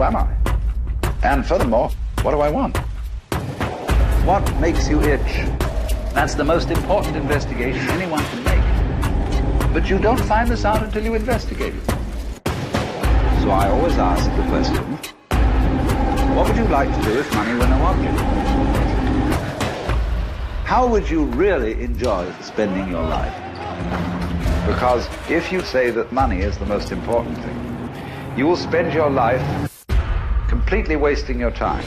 who am I? And furthermore, what do I want? What makes you itch? That's the most important investigation anyone can make. But you don't find this out until you investigate it. So I always ask the question, what would you like to do if money were no object? How would you really enjoy spending your life? Because if you say that money is the most important thing, you will spend your life completely wasting your time.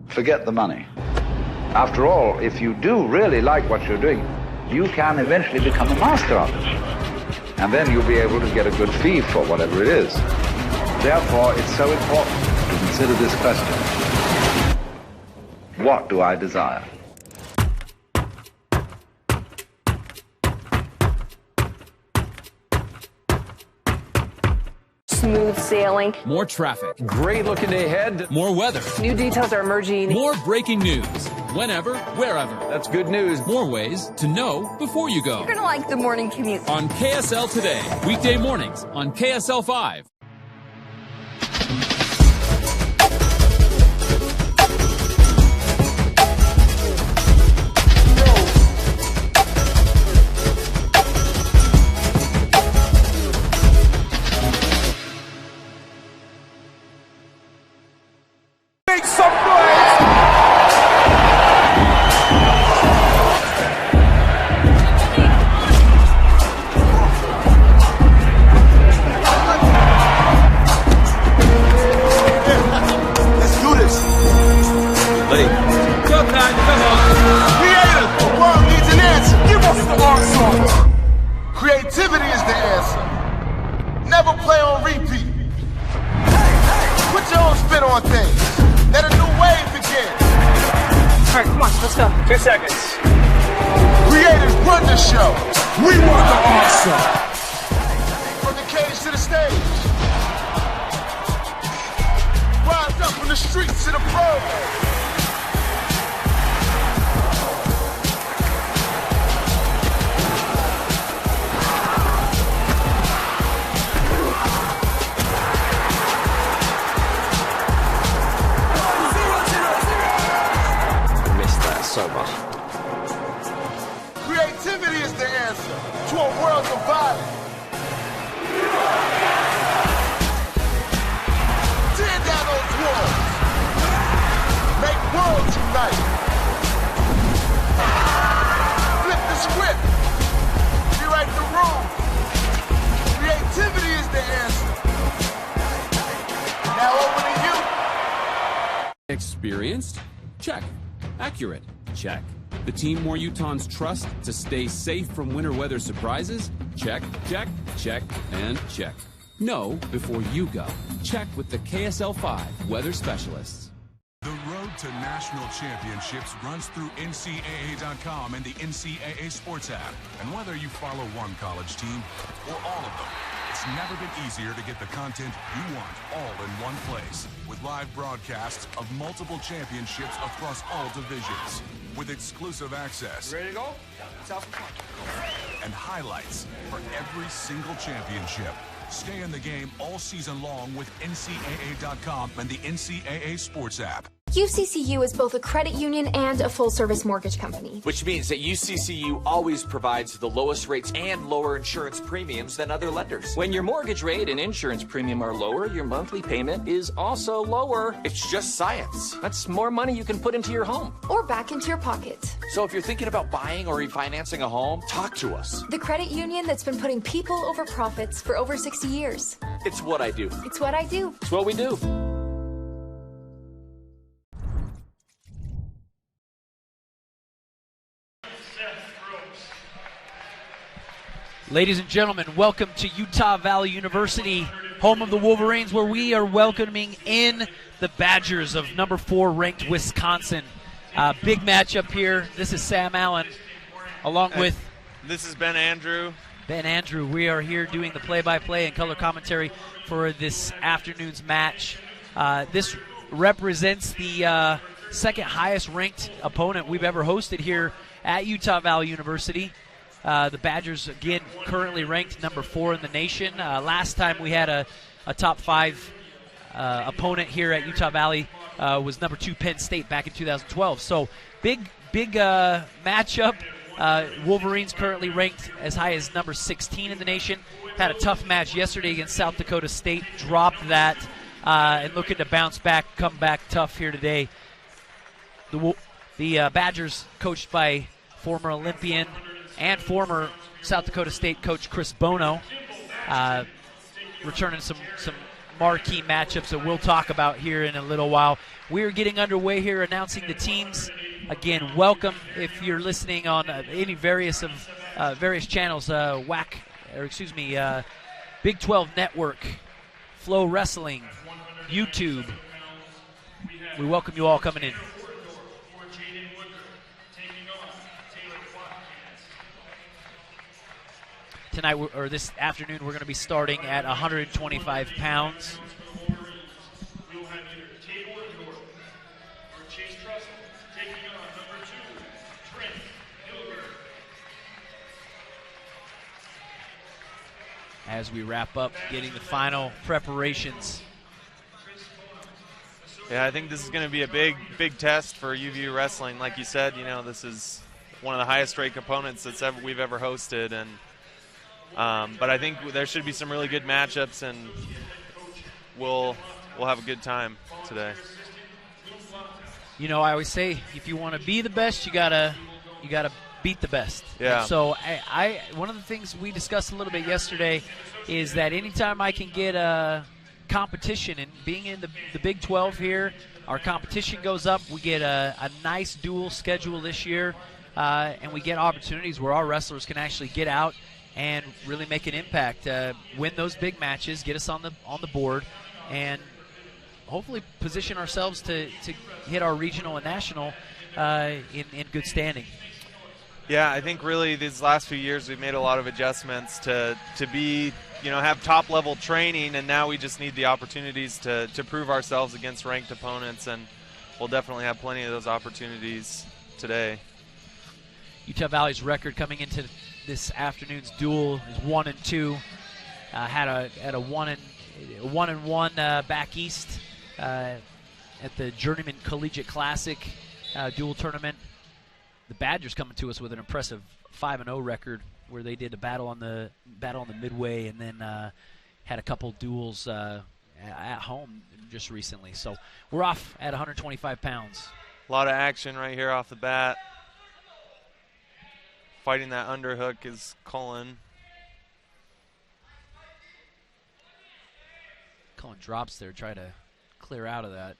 Forget the money. After all, if you do really like what you're doing, you can eventually become a master of it. And then you'll be able to get a good fee for whatever it is. Therefore, it's so important to consider this question. What do I desire? Smooth sailing. More traffic. Great looking ahead. More weather. New details are emerging. More breaking news. Whenever, wherever. That's good news. More ways to know before you go. You're gonna like the morning commute. On KSL Today. Weekday mornings on KSL 5. Make some noise! Let's do this. Buddy. Showtime, come on. Creative, the world needs an answer. Give us the answer. Creativity is the answer. Never play on repeat. Put your own spin on things. Let a new wave begin. All right, come on, let's go. 2 seconds. Creators run the show. We want the answer. From the cage to the stage. Rise up from the streets to the pros. So much. Creativity is the answer to a world divided. Tear down those walls. Make worlds unite. Flip the script. Rewrite the room. Creativity is the answer. Now over to you. Experienced? Check. Accurate? Check. The team more Utahns trust to stay safe from winter weather surprises? Check, check, check, and check. Know before you go. Check with the KSL 5 weather specialists. The road to national championships runs through NCAA.com and the NCAA Sports app. And whether you follow one college team or all of them, it's never been easier to get the content you want all in one place. With live broadcasts of multiple championships across all divisions. With exclusive access. Ready to go? And highlights for every single championship. Stay in the game all season long with NCAA.com and the NCAA Sports app. UCCU is both a credit union and a full-service mortgage company. Which means that UCCU always provides the lowest rates and lower insurance premiums than other lenders. When your mortgage rate and insurance premium are lower, your monthly payment is also lower. It's just science. That's more money you can put into your home. Or back into your pocket. So if you're thinking about buying or refinancing a home, talk to us. The credit union that's been putting people over profits for over 60 years. It's what I do. It's what I do. It's what we do. Ladies and gentlemen, welcome to Utah Valley University, home of the Wolverines, where we are welcoming in the Badgers of number 4 ranked Wisconsin. Big matchup here. This is Sam Allen, along with... This is Ben Andrew. Ben Andrew. We are here doing the play-by-play and color commentary for this afternoon's match. This represents the second highest ranked opponent we've ever hosted here at Utah Valley University. The Badgers, again, currently ranked number 4 in the nation. Last time we had a top 5 opponent here at Utah Valley was number 2 Penn State back in 2012. So big matchup. Wolverines currently ranked as high as number 16 in the nation. Had a tough match yesterday against South Dakota State, dropped that, and looking to bounce back, come back tough here today. The Badgers, coached by former Olympian and former South Dakota State coach Chris Bono, returning some marquee matchups that we'll talk about here in a little while. We're getting underway here, announcing the teams. Again, welcome if you're listening on any various channels, Big 12 Network, Flow Wrestling, YouTube. We welcome you all coming in. Tonight, or this afternoon, we're going to be starting at 125 pounds. As we wrap up getting the final preparations. Yeah, I think this is going to be a big test for UVU wrestling. Like you said, this is one of the highest ranked opponents we've ever hosted, and but I think there should be some really good matchups, and we'll have a good time today. I always say, if you want to be the best, you gotta beat the best. Yeah. And so I one of the things we discussed a little bit yesterday is that anytime I can get a competition, and being in the Big 12 here, our competition goes up. We get a nice dual schedule this year, and we get opportunities where our wrestlers can actually get out and really make an impact, win those big matches, get us on the board, and hopefully position ourselves to hit our regional and national in good standing. Yeah, I think really these last few years we've made a lot of adjustments to be, have top-level training, and now we just need the opportunities to prove ourselves against ranked opponents, and we'll definitely have plenty of those opportunities today. Utah Valley's record coming into this afternoon's duel is 1-2. Had a 1-1 back east at the Journeyman Collegiate Classic dual tournament. The Badgers coming to us with an impressive 5-0 record, where they did a battle on the midway, and then had a couple duels at home just recently. So we're off at 125 pounds. A lot of action right here off the bat. Fighting that underhook is Cullen. Cullen drops there, try to clear out of that.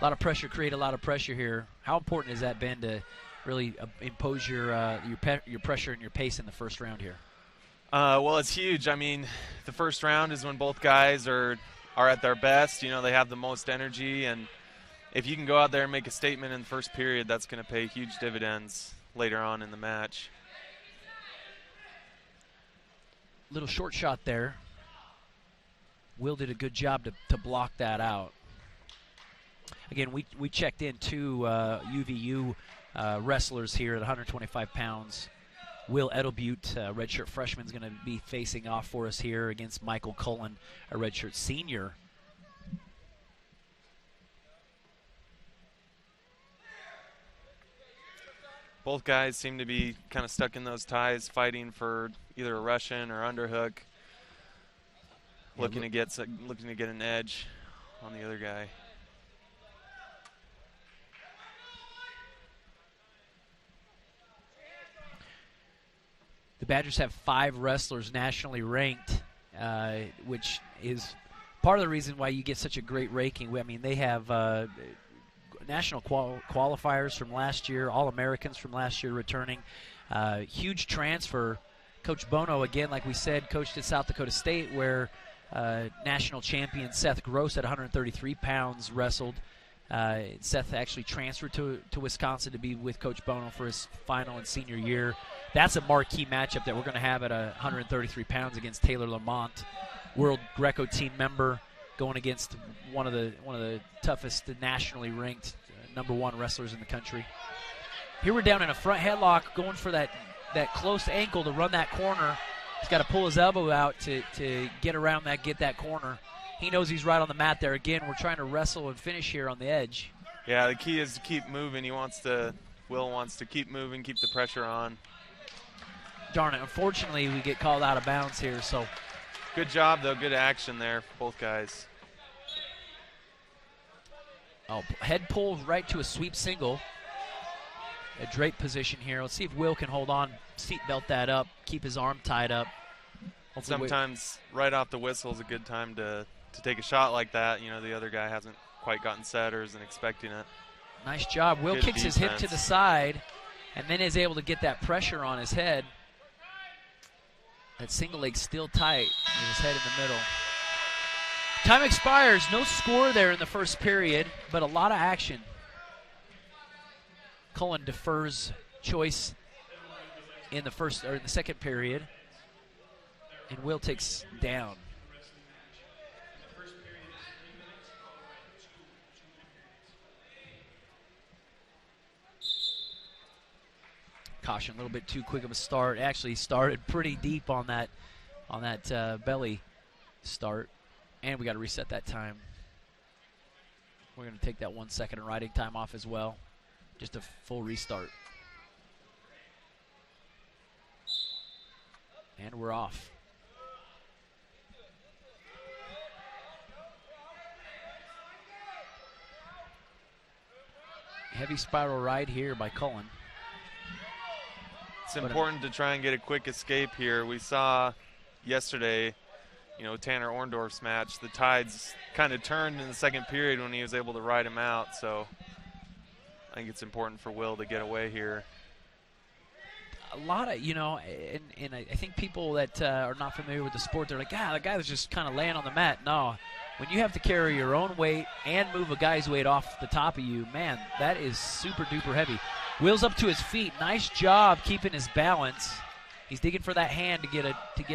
A lot of pressure, create a lot of pressure here. How important has that been to really impose your pressure and your pace in the first round here? Well, it's huge. I mean, the first round is when both guys are at their best. They have the most energy, and if you can go out there and make a statement in the first period, that's going to pay huge dividends later on in the match. Little short shot there. Will did a good job to block that out. Again, we checked in two UVU wrestlers here at 125 pounds. Will Edelbutte, redshirt freshman, is going to be facing off for us here against Michael Cullen, a redshirt senior. Both guys seem to be kind of stuck in those ties, fighting for either a Russian or underhook, looking to get an edge on the other guy. The Badgers have 5 wrestlers nationally ranked, which is part of the reason why you get such a great ranking. I mean, they have national qualifiers from last year, All-Americans from last year returning. Huge transfer. Coach Bono, again, like we said, coached at South Dakota State, where national champion Seth Gross at 133 pounds wrestled. Seth actually transferred to Wisconsin to be with Coach Bono for his final and senior year. That's a marquee matchup that we're going to have at 133 pounds against Taylor Lamont, World Greco team member, going against one of the toughest nationally ranked #1 wrestlers in the country. Here we're down in a front headlock, going for that close ankle to run that corner. He's got to pull his elbow out to get around that, get that corner. He knows he's right on the mat there. Again, we're trying to wrestle and finish here on the edge. Yeah, the key is to keep moving. Will wants to keep moving, keep the pressure on. Darn it, unfortunately we get called out of bounds here, so. Good job, though. Good action there for both guys. Oh, head pull right to a sweep single. A drape position here. Let's see if Will can hold on, seat belt that up, keep his arm tied up. Hopefully sometimes right off the whistle is a good time to take a shot like that. You know, the other guy hasn't quite gotten set or isn't expecting it. Nice job. Will kicks his hip to the side and then is able to get that pressure on his head. That single leg still tight with his head in the middle. Time expires. No score there in the first period, but a lot of action. Cullen defers choice in the second period, and Will takes down. Caution, a little bit too quick of a start. Actually started pretty deep on that belly start, and we got to reset that time. We're going to take that 1 second of riding time off as well. Just a full restart. And we're off. Heavy spiral ride here by Cullen. It's important to try and get a quick escape here. We saw yesterday, Tanner Orndorff's match, the tides kind of turned in the second period when he was able to ride him out. So I think it's important for Will to get away here. A lot of, and I think people that are not familiar with the sport, they're like, the guy was just kind of laying on the mat. No, when you have to carry your own weight and move a guy's weight off the top of you, man, that is super duper heavy. Will's up to his feet. Nice job keeping his balance. He's digging for that hand to get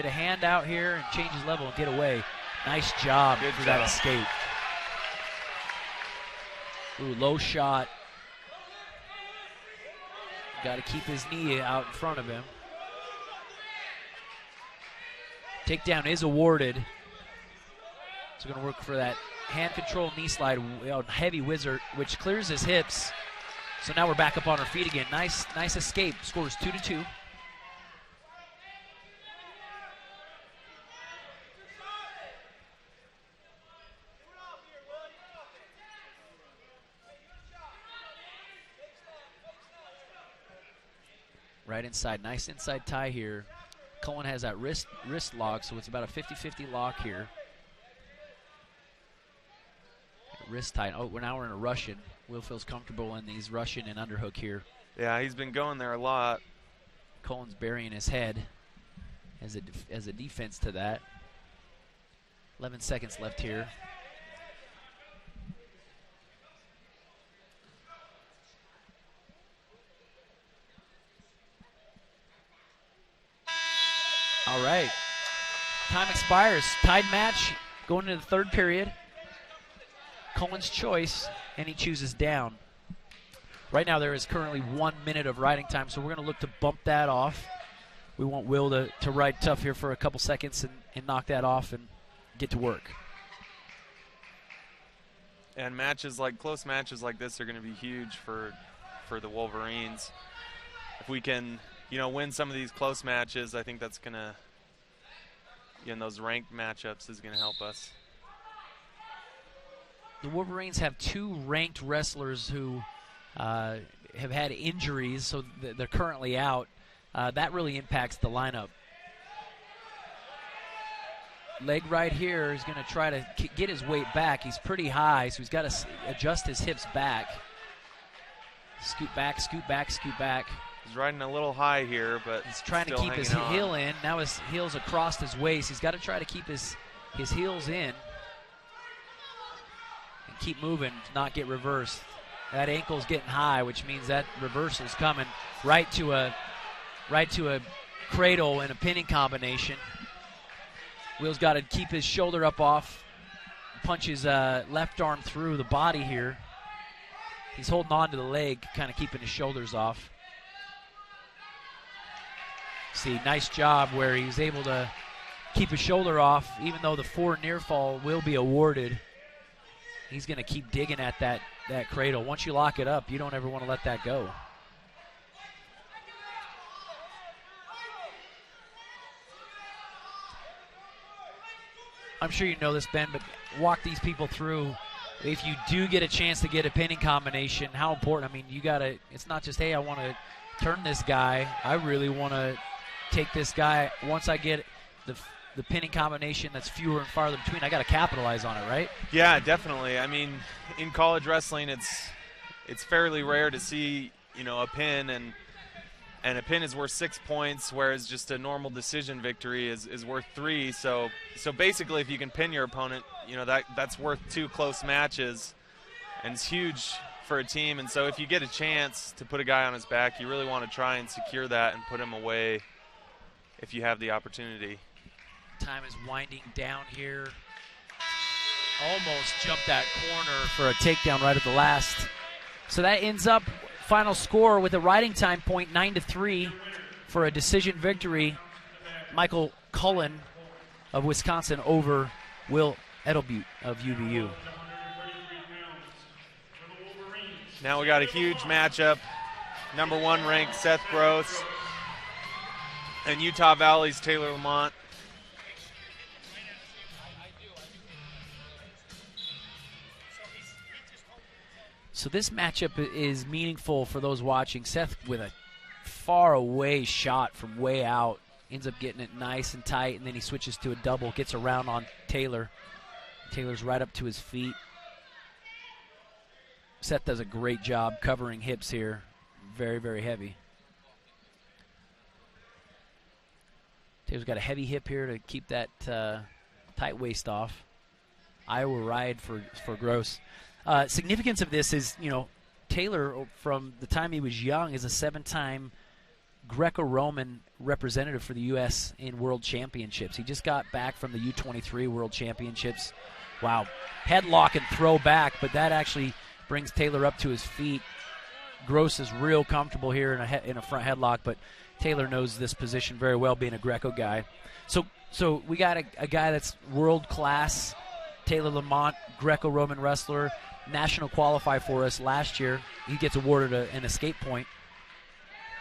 a hand out here and change his level and get away. Nice job for that escape. Ooh, low shot. Got to keep his knee out in front of him. Takedown is awarded. So we're going to work for that hand control knee slide, heavy wizard, which clears his hips. So now we're back up on our feet again. Nice escape. Scores 2-2. Right inside. Nice inside tie here. Cullen has that wrist lock, so it's about a 50-50 lock here. Wrist tight. Oh, now we're in a Russian. Will feels comfortable in these Russian and underhook here. Yeah, he's been going there a lot. Cullen's burying his head as a defense to that. 11 seconds left here. All right. Time expires. Tied match going into the third period. Cullen's choice, and he chooses down. Right now there is currently 1 minute of riding time, so we're going to look to bump that off. We want Will to ride tough here for a couple seconds and knock that off and get to work. And close matches like this are going to be huge for the Wolverines. If we can, win some of these close matches, I think that's going to, those ranked matchups is going to help us. The Wolverines have 2 ranked wrestlers who have had injuries, so they're currently out. That really impacts the lineup. Leg right here is going to try to get his weight back. He's pretty high, so he's got to adjust his hips back. Scoot back, scoot back, scoot back. He's riding a little high here, but he's trying to keep his heel in. Now his heel's across his waist. He's got to try to keep his heels in. keep moving, not get reversed. That ankle's getting high, which means that reversal's coming right to a cradle and a pinning combination. Will's got to keep his shoulder up off, punch his left arm through the body here. He's holding on to the leg, kind of keeping his shoulders off. See, nice job where he's able to keep his shoulder off, even though the 4 near fall will be awarded. He's going to keep digging at that cradle. Once you lock it up, you don't ever want to let that go. I'm sure you know this, Ben, but walk these people through. If you do get a chance to get a pinning combination, how important? I mean, you got to, it's not just, hey, I want to turn this guy. I really want to take this guy. Once I get the pinning combination that's fewer and farther between, I got to capitalize on it, right? Yeah, definitely. I mean, in college wrestling, it's fairly rare to see, a pin, and a pin is worth 6 points, whereas just a normal decision victory is worth 3. So basically, if you can pin your opponent, that's worth 2 close matches, and it's huge for a team. And so if you get a chance to put a guy on his back, you really want to try and secure that and put him away if you have the opportunity. Time is winding down here. Almost jumped that corner for a takedown right at the last. So that ends up final score with a riding time point 9-3 for a decision victory. Michael Cullen of Wisconsin over Will Edelbutte of UVU. Now we got a huge matchup. Number 1 ranked Seth Gross and Utah Valley's Taylor Lamont. So this matchup is meaningful for those watching. Seth with a far away shot from way out. Ends up getting it nice and tight, and then he switches to a double, gets around on Taylor. Taylor's right up to his feet. Seth does a great job covering hips here. Very, very heavy. Taylor's got a heavy hip here to keep that tight waist off. Iowa ride for Gross. Significance of this is, Taylor, from the time he was young, is a 7-time Greco-Roman representative for the U.S. in World Championships. He just got back from the U23 World Championships. Wow. Headlock and throw back, but that actually brings Taylor up to his feet. Gross is real comfortable here in a front headlock, but Taylor knows this position very well, being a Greco guy. So we got a guy that's world-class, Taylor Lamont, Greco-Roman wrestler, national qualifier for us last year. He gets awarded an escape point.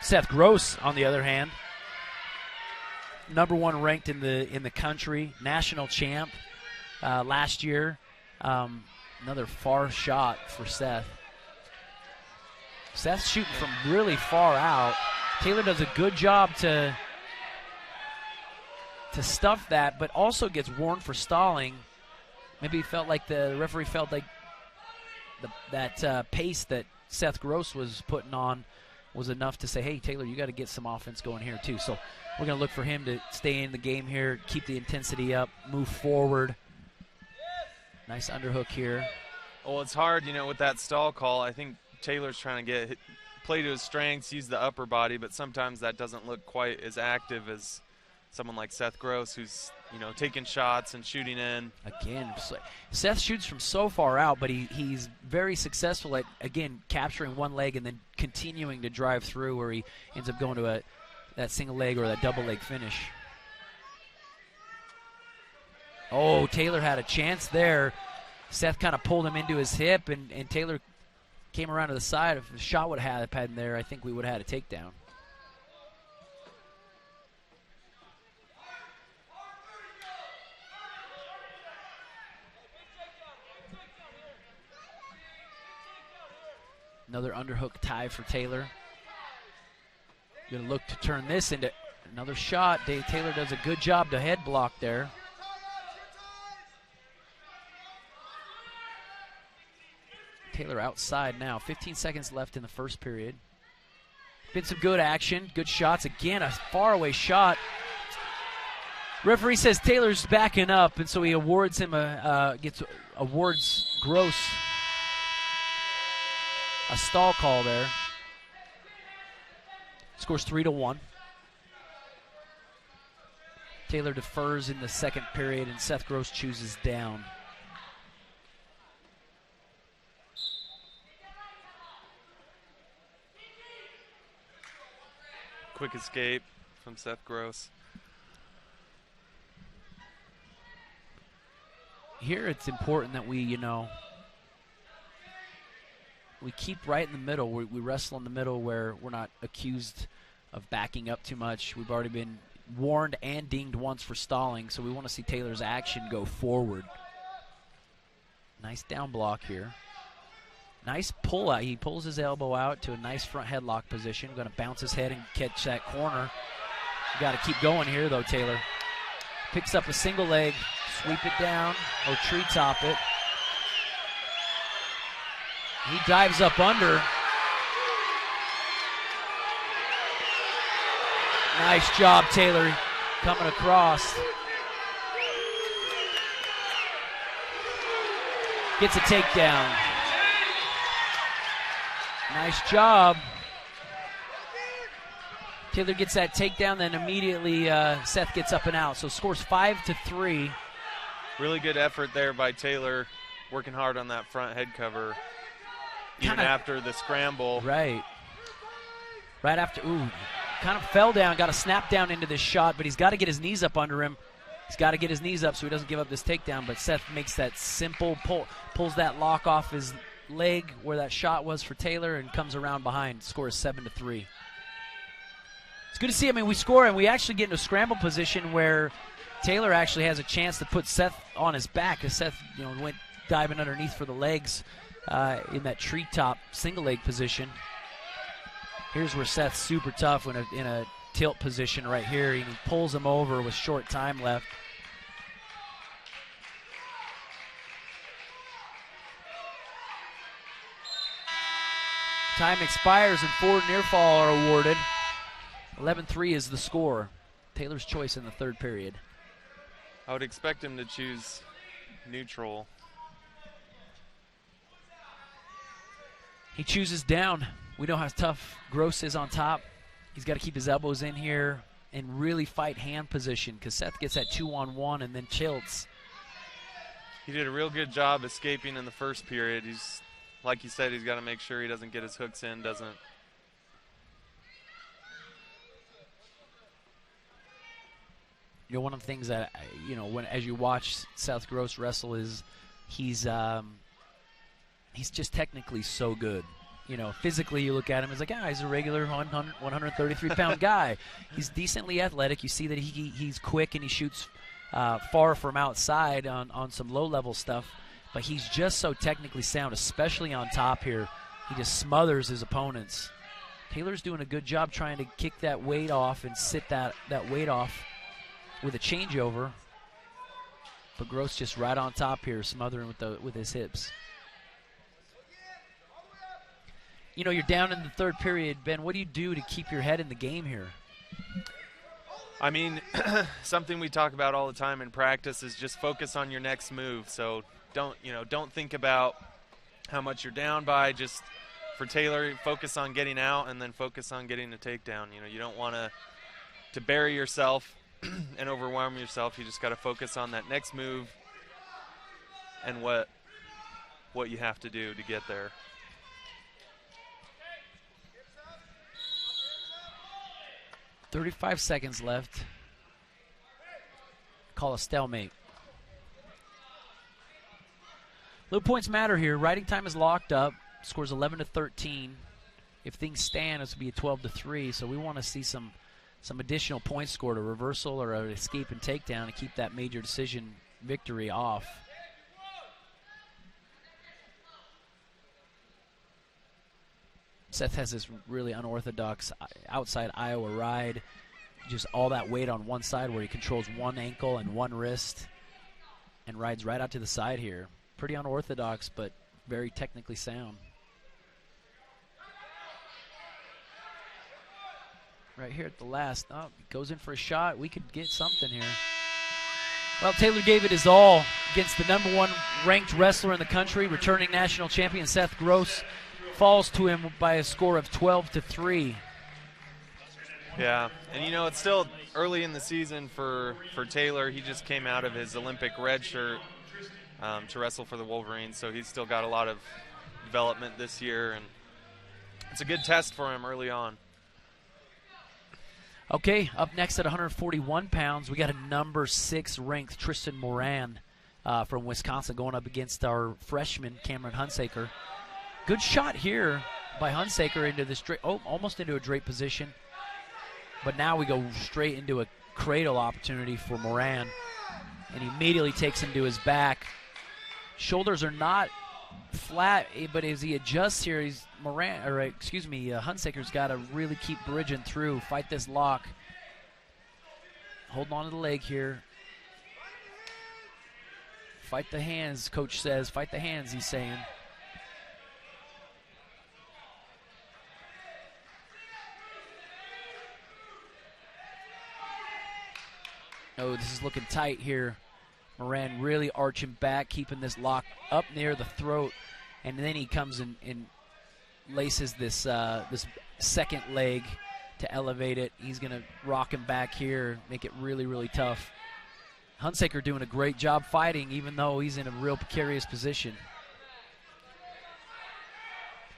Seth Gross, on the other hand, number 1 ranked in the country, national champ last year. Another far shot for Seth. Seth's shooting from really far out. Taylor does a good job to stuff that, but also gets warned for stalling. Maybe he felt like the referee felt like that pace that Seth Gross was putting on was enough to say, hey, Taylor, you got to get some offense going here too. So we're going to look for him to stay in the game here, keep the intensity up, move forward. Nice underhook here. Well, it's hard, with that stall call. I think Taylor's trying to play to his strengths, use the upper body, but sometimes that doesn't look quite as active as someone like Seth Gross, who's taking shots and shooting in. Again, Seth shoots from so far out, but he's very successful at, again, capturing one leg and then continuing to drive through, where he ends up going to that single leg or that double leg finish. Oh, Taylor had a chance there. Seth kind of pulled him into his hip, and Taylor came around to the side. If the shot would have had him there, I think we would have had a takedown. Another underhook tie for Taylor. Going to look to turn this into another shot. Taylor does a good job to head block there. Taylor outside now. 15 seconds left in the first period. Been some good action, good shots. Again, a faraway shot. Referee says Taylor's backing up, and so he awards him gets awards Gross a stall call there. Scores 3-1. Taylor defers in the second period, and Seth Gross chooses down. Quick escape from Seth Gross. Here it's important that we, we keep right in the middle. We wrestle in the middle where we're not accused of backing up too much. We've already been warned and dinged once for stalling, so we want to see Taylor's action go forward. Nice down block here. Nice pull out. He pulls his elbow out to a nice front headlock position. Going to bounce his head and catch that corner. You got to keep going here, though, Taylor. Picks up a single leg, sweep it down, or treetop it. He dives up under. Nice job, Taylor, coming across. Gets a takedown. Nice job. Taylor gets that takedown, then immediately Seth gets up and out. So scores 5-3. Really good effort there by Taylor, working hard on that front head cover. Even after the scramble. Right. Right after, kind of fell down, got a snap down into this shot, but he's got to get his knees up under him. He's got to get his knees up so he doesn't give up this takedown, but Seth makes that simple pull, pulls that lock off his leg where that shot was for Taylor and comes around behind, scores 7-3. It's good to see. I mean, we score and we actually get into a scramble position where Taylor actually has a chance to put Seth on his back because Seth, went diving underneath for the legs in that treetop single leg position. Here's where Seth's super tough in a tilt position right here. He pulls him over with short time left. Time expires and 4 near fall are awarded. 11-3 is the score. Taylor's choice in the third period. I would expect him to choose neutral. He chooses down. We know how tough Gross is on top. He's got to keep his elbows in here and really fight hand position because Seth gets that 2-on-1 and then tilts. He did a real good job escaping in the first period. He's, like you said, he's got to make sure he doesn't get his hooks in, doesn't. One of the things that, as you watch Seth Gross wrestle is he's just technically so good. Physically you look at him, it's like, he's a regular 133-pound guy. He's decently athletic. You see that he's quick and he shoots far from outside on some low-level stuff. But he's just so technically sound, especially on top here. He just smothers his opponents. Taylor's doing a good job trying to kick that weight off and sit that weight off with a changeover. But Gross just right on top here, smothering with his hips. You're down in the third period. Ben, what do you do to keep your head in the game here? I mean, something we talk about all the time in practice is just focus on your next move. So don't think about how much you're down by. Just for Taylor, focus on getting out and then focus on getting a takedown. You don't want to bury yourself and overwhelm yourself. You just got to focus on that next move and what you have to do to get there. .35 seconds left. Call a stalemate. Low points matter here. Riding time is locked up. Scores 11-13. If things stand, it's going to be a 12-3. So we want to see some additional points scored, a reversal or an escape and takedown to keep that major decision victory off. Seth has this really unorthodox outside Iowa ride. Just all that weight on one side where he controls one ankle and one wrist and rides right out to the side here. Pretty unorthodox, but very technically sound. Right here at the last. Oh, goes in for a shot. We could get something here. Well, Taylor gave it his all against the number 1 ranked wrestler in the country. Returning national champion Seth Gross falls to him by a score of 12-3. Yeah, and it's still early in the season for Taylor. He just came out of his Olympic red shirt to wrestle for the Wolverines, so he's still got a lot of development this year, and it's a good test for him early on. Okay, up next at 141 pounds, we got a number 6 ranked Tristan Moran from Wisconsin going up against our freshman Cameron Hunsaker. Good shot here by Hunsaker into the straight, almost into a drape position. But now we go straight into a cradle opportunity for Moran, and he immediately takes him to his back. Shoulders are not flat, but as he adjusts here, Hunsaker's got to really keep bridging through, fight this lock. Holding on to the leg here. Fight the hands, coach says. Fight the hands, he's saying. Oh, this is looking tight here. Moran really arching back, keeping this lock up near the throat, and then he comes in and laces this this second leg to elevate it. He's going to rock him back here, make it really, really tough. Hunsaker doing a great job fighting, even though he's in a real precarious position.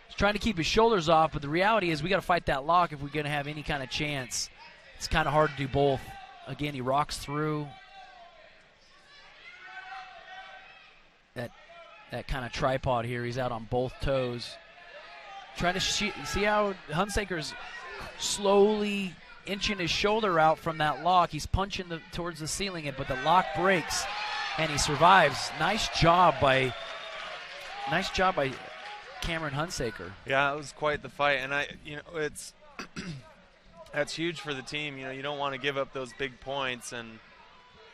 He's trying to keep his shoulders off, but the reality is we got to fight that lock if we're going to have any kind of chance. It's kind of hard to do both. Again, he rocks through. That kind of tripod here. He's out on both toes. Trying to see how Hunsaker's slowly inching his shoulder out from that lock. He's punching towards the ceiling, but the lock breaks, and he survives. Nice job by Cameron Hunsaker. Yeah, it was quite the fight, and it's that's huge for the team. You don't want to give up those big points, and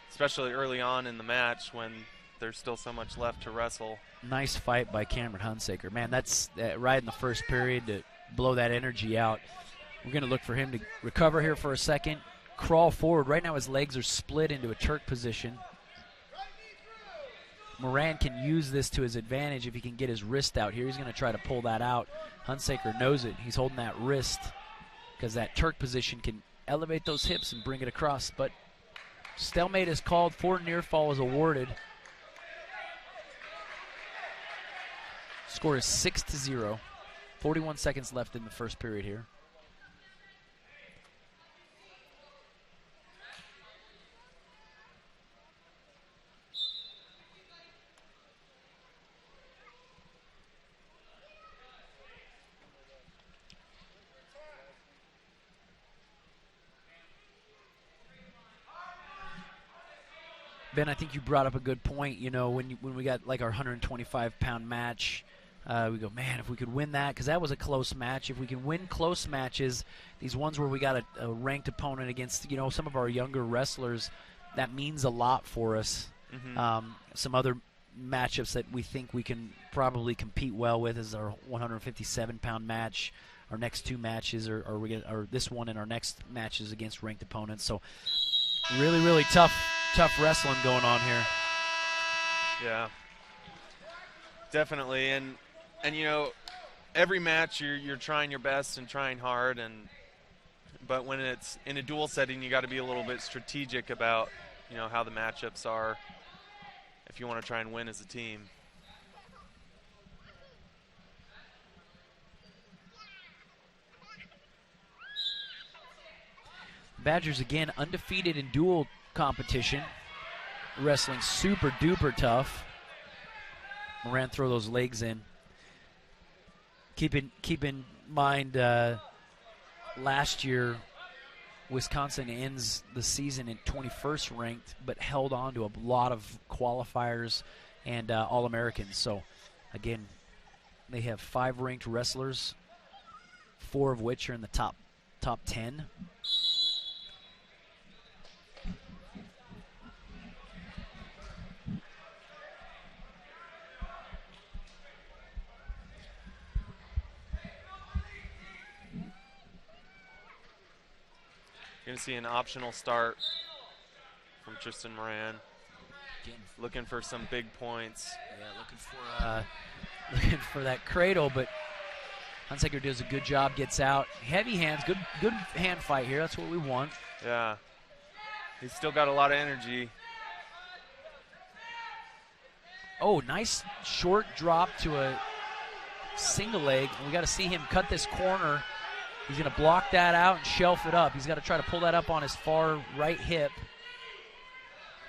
especially early on in the match when there's still so much left to wrestle. Nice fight by Cameron Hunsaker. Man, that's right in the first period to blow that energy out. We're going to look for him to recover here for a second, crawl forward. Right now his legs are split into a Turk position. Moran can use this to his advantage if he can get his wrist out here. He's going to try to pull that out. Hunsaker knows it. He's holding that wrist because that Turk position can elevate those hips and bring it across. But stalemate is called. 4 near fall is awarded. Score is 6-0. 41 seconds left in the first period here. Ben, I think you brought up a good point. When we got like our 125-pound match, we go, man, if we could win that, because that was a close match. If we can win close matches, these ones where we got a ranked opponent against, some of our younger wrestlers, that means a lot for us. Mm-hmm. Some other matchups that we think we can probably compete well with is our 157-pound match. Our next 2 matches, or this one and our next matches against ranked opponents. So really, really tough wrestling going on here. Yeah, definitely. And every match you're trying your best and trying hard, but when it's in a dual setting, you got to be a little bit strategic about how the matchups are if you want to try and win as a team. Badgers again undefeated in dual competition, wrestling super duper tough. Moran throw those legs in. Keep in mind, last year Wisconsin ends the season in 21st ranked, but held on to a lot of qualifiers and All-Americans. So again, they have 5 ranked wrestlers, 4 of which are in the top 10. You're going to see an optional start from Tristan Moran. looking for some big points. Yeah, looking for that cradle, but Hunsaker does a good job, gets out. Heavy hands, good hand fight here. That's what we want. Yeah. He's still got a lot of energy. Oh, nice short drop to a single leg. We got to see him cut this corner. He's going to block that out and shelf it up. He's got to try to pull that up on his far right hip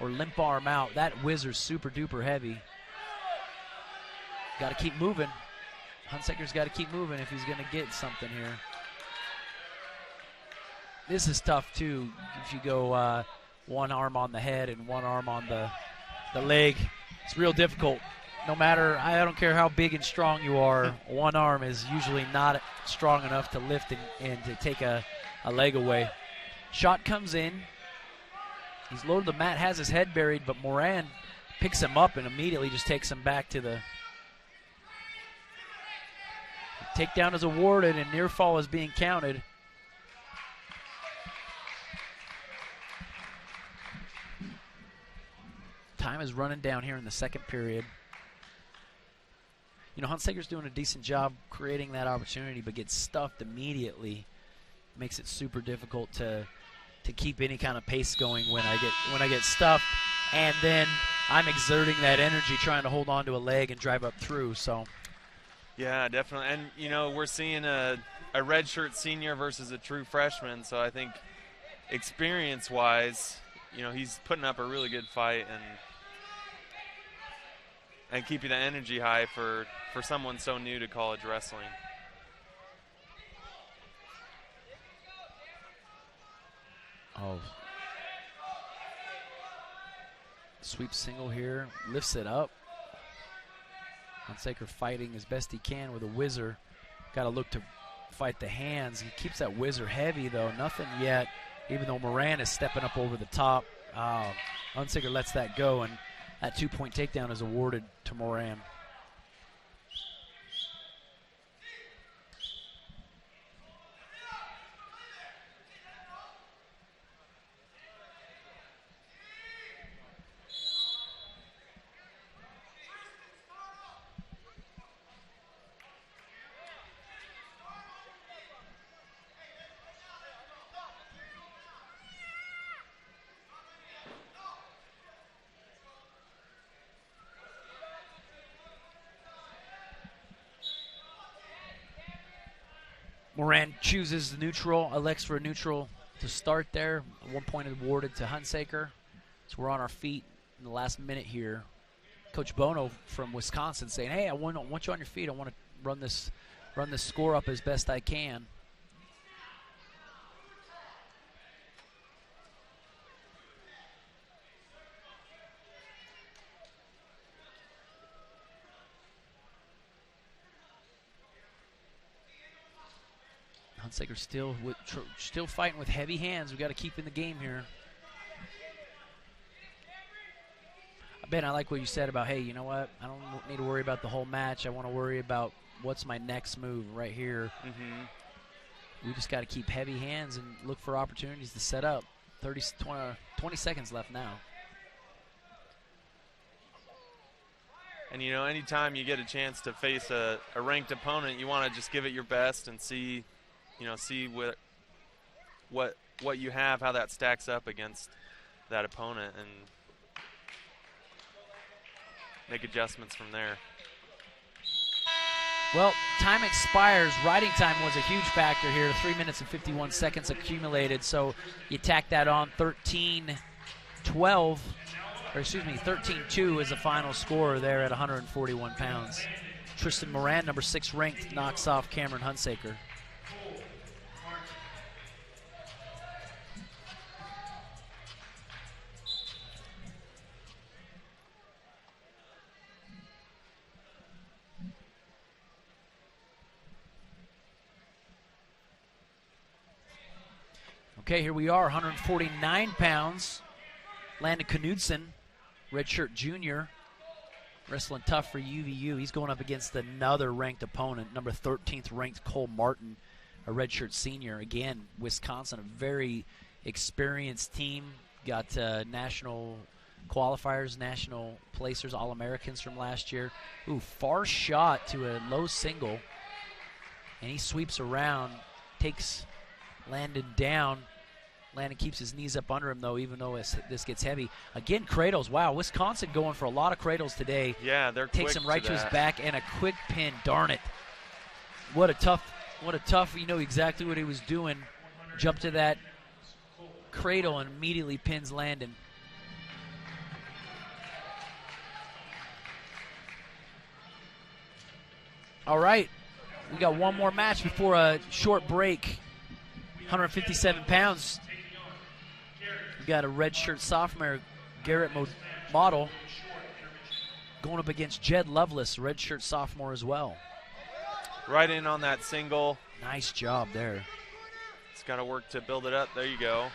or limp arm out. That whizzer's super duper heavy. Got to keep moving. Hunsaker's got to keep moving if he's going to get something here. This is tough too. If you go one arm on the head and one arm on the leg, it's real difficult. No matter, I don't care how big and strong you are, one arm is usually not strong enough to lift and to take a leg away. Shot comes in. He's low to the mat, has his head buried, but Moran picks him up and immediately just takes him back to the takedown is awarded and near fall is being counted. Time is running down here in the second period. You know, Hunsaker's doing a decent job creating that opportunity, but gets stuffed immediately. Makes it super difficult to keep any kind of pace going when I get stuffed, and then I'm exerting that energy trying to hold on to a leg and drive up through. So, yeah, definitely. And you know, we're seeing a redshirt senior versus a true freshman. So I think experience-wise, you know, he's putting up a really good fight and keeping the energy high for someone so new to college wrestling. Oh. Sweep single here, lifts it up. Hunsaker fighting as best he can with a whizzer. Got to look to fight the hands. He keeps that whizzer heavy though, nothing yet, even though Moran is stepping up over the top. Hunsaker lets that go, and that 2-point takedown is awarded to Moran. Moran chooses the neutral, elects for a neutral to start there. 1 point awarded to Hunsaker. So we're on our feet in the last minute here. Coach Bono from Wisconsin saying, hey, I want you on your feet. I want to run this score up as best I can. Hunsaker still fighting with heavy hands. We've got to keep in the game here. Ben, I like what you said about, hey, you know what? I don't need to worry about the whole match. I want to worry about what's my next move right here. We just got to keep heavy hands and look for opportunities to set up. 20 seconds left now. And, you know, anytime you get a chance to face a ranked opponent, you want to just give it your best and see what you have, how that stacks up against that opponent, and make adjustments from there. Well, time expires. Riding time was a huge factor here. 3 minutes and 51 seconds accumulated. So you tack that on. 13-2 is the final score there at 141 pounds. Tristan Moran, number 6 ranked, knocks off Cameron Hunsaker. Okay, here we are, 149 pounds. Landon Knudsen, redshirt junior, wrestling tough for UVU. He's going up against another ranked opponent, number 13th ranked Cole Martin, a redshirt senior. Again, Wisconsin, a very experienced team. Got national qualifiers, national placers, All-Americans from last year. Ooh, far shot to a low single. And he sweeps around, takes Landon down. Landon keeps his knees up under him, though, even though this gets heavy. Again, cradles. Wow, Wisconsin going for a lot of cradles today. Yeah, they're quick. Takes him right to his that. back and a quick pin. Darn it. What a tough, you know exactly what he was doing. Jumped to that cradle and immediately pins Landon. All right, we got one more match before a short break. 157 pounds. We got a redshirt sophomore, Garrett Model, going up against Jed Lovelace, redshirt sophomore as well. Right in on that single. Nice job there. It's got to work to build it up. There you go.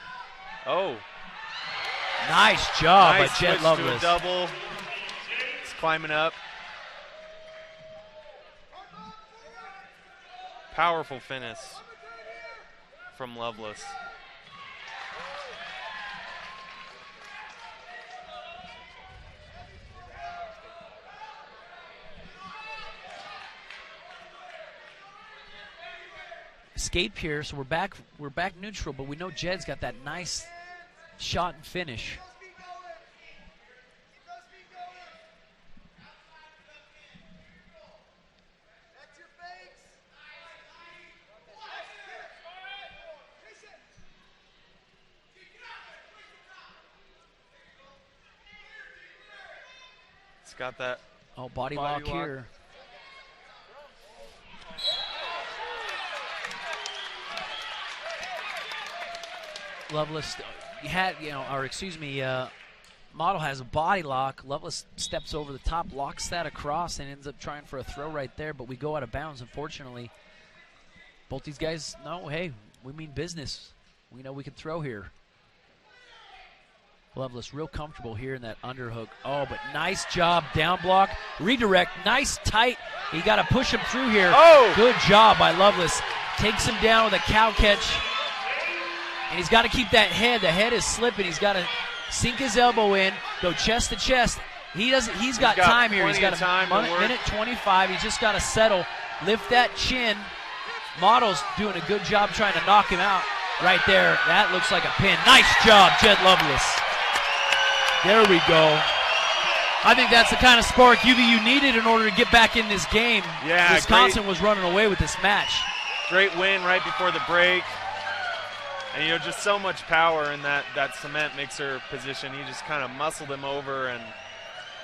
Oh. Nice job nice by Jed switch Lovelace. to a double. It's climbing up. Powerful finish from Lovelace. Escape here, so we're back neutral, but we know Jed's got that nice shot and finish. It's got that body lock here. Lovelace Model has a body lock. Lovelace steps over the top, locks that across, and ends up trying for a throw right there, but we go out of bounds, unfortunately. Both these guys know, hey, we mean business. We know we can throw here. Lovelace real comfortable here in that underhook. Oh, but nice job, down block, redirect, nice tight. You got to push him through here. Oh! Good job by Lovelace. Takes him down with a cow catch. And he's got to keep that head. The head is slipping. He's got to sink his elbow in, go chest to chest. He's got time here. He's got a minute 25. He's just got to settle, lift that chin. Model's doing a good job trying to knock him out right there. That looks like a pin. Nice job, Jed Lovelace. There we go. I think that's the kind of spark UVU needed in order to get back in this game. Yeah, Wisconsin was running away with this match. Great win right before the break. And, just so much power in that cement mixer position. He just kind of muscled him over and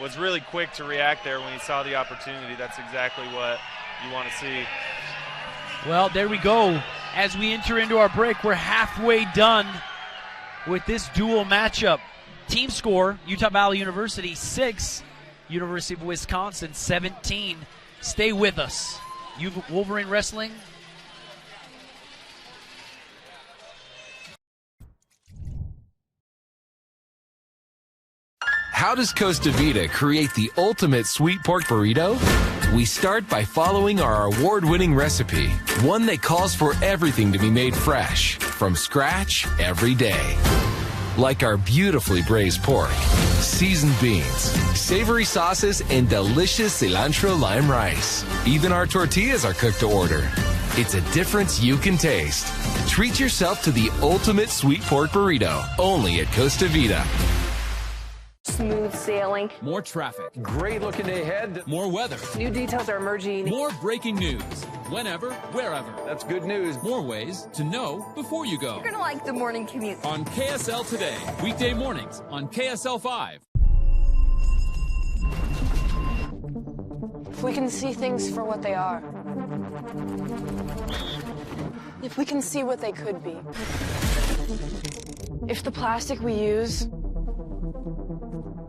was really quick to react there when he saw the opportunity. That's exactly what you want to see. Well, there we go. As we enter into our break, we're halfway done with this dual matchup. Team score, Utah Valley University 6, University of Wisconsin 17. Stay with us. Wolverine Wrestling. How does Costa Vida create the ultimate sweet pork burrito? We start by following our award-winning recipe, one that calls for everything to be made fresh, from scratch every day. Like our beautifully braised pork, seasoned beans, savory sauces, and delicious cilantro lime rice. Even our tortillas are cooked to order. It's a difference you can taste. Treat yourself to the ultimate sweet pork burrito, only at Costa Vida. Smooth sailing. More traffic. Great looking ahead. More weather. New details are emerging. More breaking news. Whenever, wherever. That's good news. More ways to know before you go. You're going to like the morning commute. On KSL Today. Weekday mornings on KSL 5. If we can see things for what they are. If we can see what they could be. If the plastic we use,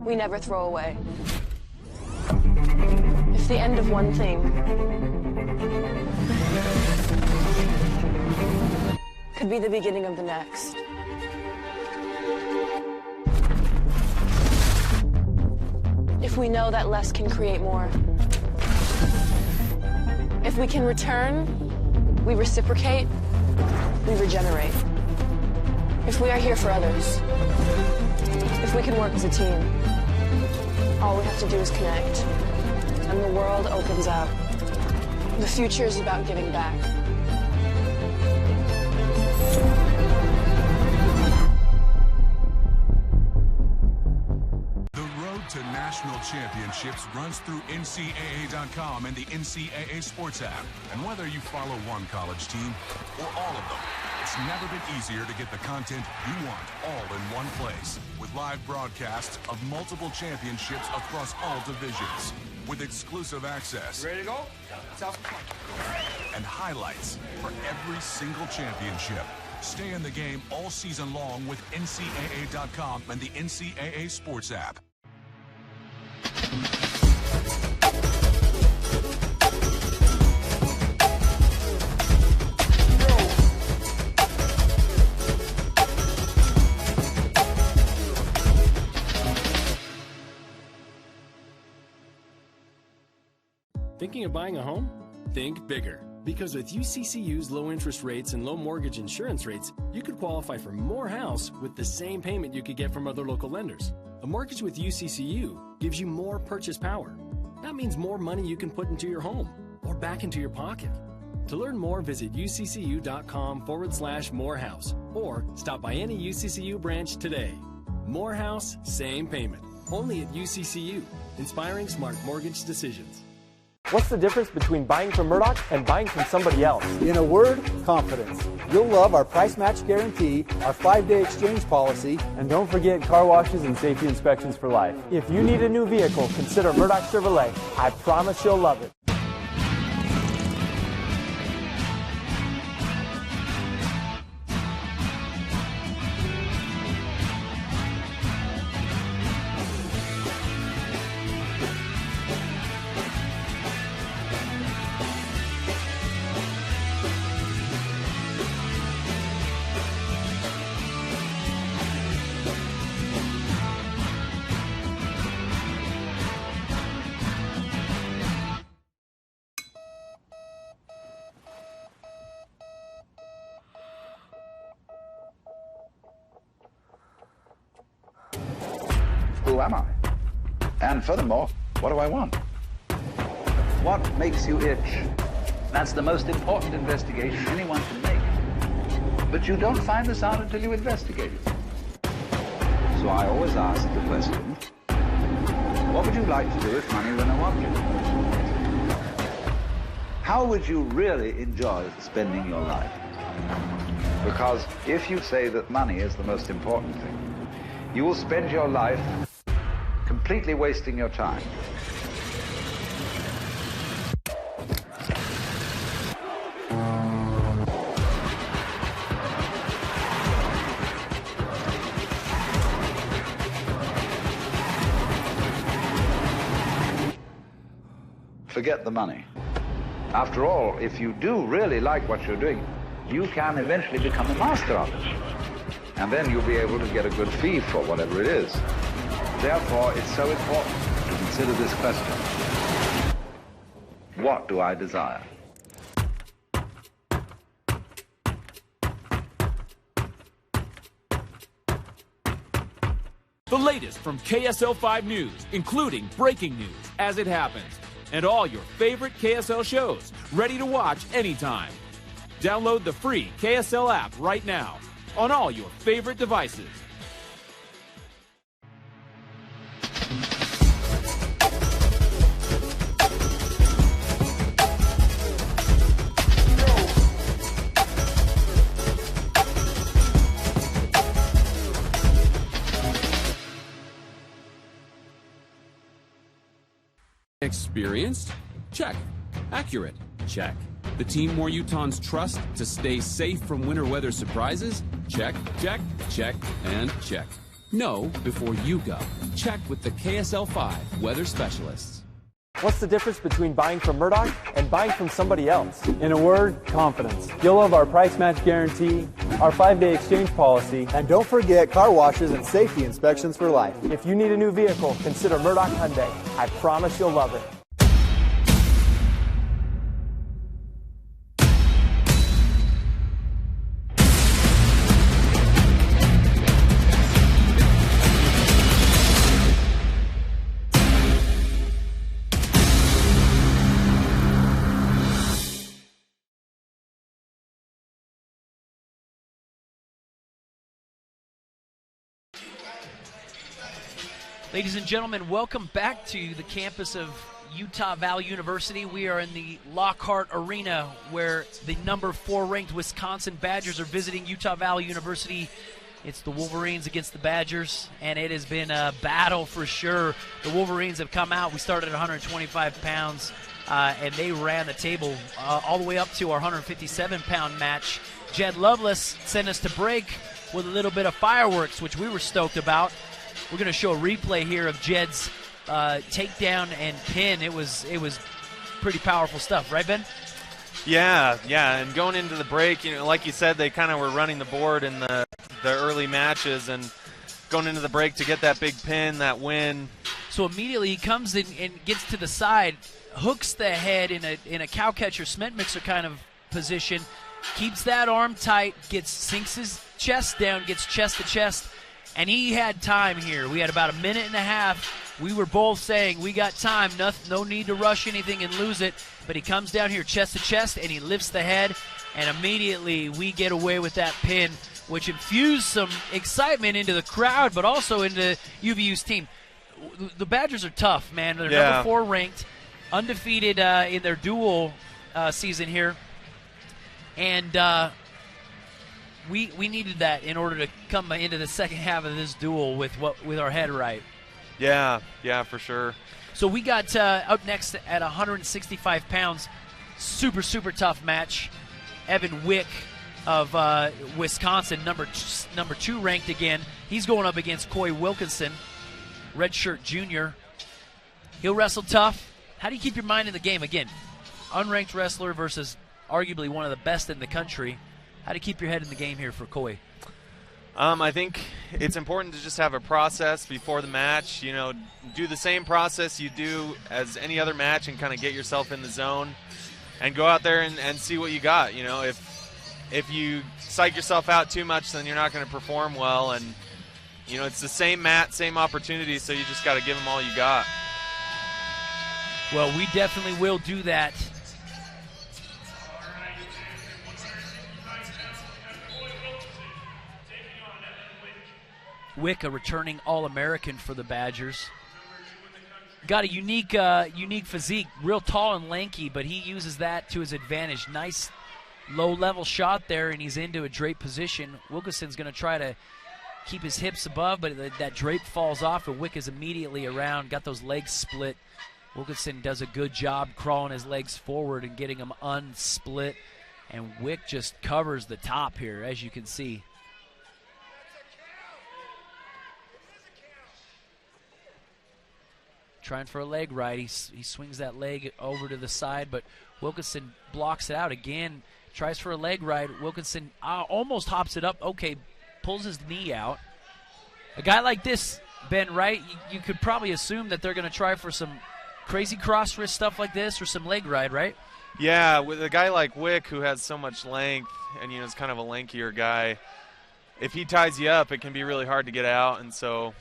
we never throw away. If the end of one thing could be the beginning of the next. If we know that less can create more. If we can return, we reciprocate, we regenerate. If we are here for others. If we can work as a team. All we have to do is connect, and the world opens up. The future is about giving back. To national championships runs through NCAA.com and the NCAA Sports app. And whether you follow one college team or all of them, it's never been easier to get the content you want all in one place. With live broadcasts of multiple championships across all divisions. With exclusive access. Ready to go? And highlights for every single championship. Stay in the game all season long with NCAA.com and the NCAA Sports app. Thinking of buying a home? Think bigger. Because with UCCU's low interest rates and low mortgage insurance rates, you could qualify for more house with the same payment you could get from other local lenders. A mortgage with UCCU gives you more purchase power. That means more money you can put into your home or back into your pocket. To learn more, visit uccu.com/morehouse or stop by any UCCU branch today. More house, same payment. Only at UCCU. Inspiring smart mortgage decisions. What's the difference between buying from Murdoch and buying from somebody else? In a word, confidence. You'll love our price match guarantee, our 5-day exchange policy, and don't forget car washes and safety inspections for life. If you need a new vehicle, consider Murdoch Chevrolet. I promise you'll love it. Who am I? And furthermore, what do I want? What makes you itch? That's the most important investigation anyone can make. But you don't find this out until you investigate it. So I always ask the question, what would you like to do if money were no object? How would you really enjoy spending your life? Because if you say that money is the most important thing, you will spend your life completely wasting your time. Forget the money. After all, if you do really like what you're doing, you can eventually become a master of it. And then you'll be able to get a good fee for whatever it is. Therefore, it's so important to consider this question. What do I desire? The latest from KSL 5 News, including breaking news as it happens, and all your favorite KSL shows, ready to watch anytime. Download the free KSL app right now on all your favorite devices. Experienced? Check. Accurate? Check. The team more Utahns trust to stay safe from winter weather surprises? Check, check, check, and check. Know before you go. Check with the KSL 5 weather specialists. What's the difference between buying from Murdoch and buying from somebody else? In a word, confidence. You'll love our price match guarantee, our 5-day exchange policy, and don't forget car washes and safety inspections for life. If you need a new vehicle, consider Murdoch Hyundai. I promise you'll love it. Ladies and gentlemen, welcome back to the campus of Utah Valley University. We are in the Lockhart Arena where the number 4 ranked Wisconsin Badgers are visiting Utah Valley University. It's the Wolverines against the Badgers, and it has been a battle for sure. The Wolverines have come out. We started at 125 pounds, and they ran the table all the way up to our 157-pound match. Jed Lovelace sent us to break with a little bit of fireworks, which we were stoked about. We're going to show a replay here of Jed's takedown and pin. It was pretty powerful stuff, right, Ben? Yeah, and going into the break, like you said, they kind of were running the board in the early matches, and going into the break to get that big pin, that win. So immediately he comes in and gets to the side, hooks the head in a cow catcher cement mixer kind of position, keeps that arm tight, sinks his chest down, gets chest to chest. And he had time here. We had about a minute and a half. We were both saying we got time, no need to rush anything and lose it. But he comes down here chest to chest, and he lifts the head, and immediately we get away with that pin, which infused some excitement into the crowd, but also into UVU's team. The Badgers are tough, man. They're number 4 ranked, undefeated in their dual season here. And we needed that in order to come into the second half of this duel with our head right. Yeah, for sure. So we got up next at 165 pounds, super tough match. Evan Wick of Wisconsin, number 2 ranked again. He's going up against Coy Wilkinson, redshirt junior. He'll wrestle tough. How do you keep your mind in the game? Again, unranked wrestler versus arguably one of the best in the country. How do you keep your head in the game here for Coy? I think it's important to just have a process before the match. Do the same process you do as any other match and kind of get yourself in the zone and go out there and see what you got. If you psych yourself out too much, then you're not going to perform well. And, it's the same mat, same opportunity, so you just got to give them all you got. Well, we definitely will do that. Wick, a returning All-American for the Badgers. Got a unique physique, real tall and lanky, but he uses that to his advantage. Nice low-level shot there, and he's into a drape position. Wilkinson's going to try to keep his hips above, but that drape falls off, and Wick is immediately around, got those legs split. Wilkinson does a good job crawling his legs forward and getting them unsplit, and Wick just covers the top here, as you can see. Trying for a leg right. He swings that leg over to the side, but Wilkinson blocks it out again. Tries for a leg right. Wilkinson almost hops it up. Okay, pulls his knee out. A guy like this, Ben, right, you could probably assume that they're going to try for some crazy cross wrist stuff like this or some leg ride, right? Yeah, with a guy like Wick who has so much length and, is kind of a lankier guy, if he ties you up, it can be really hard to get out, and so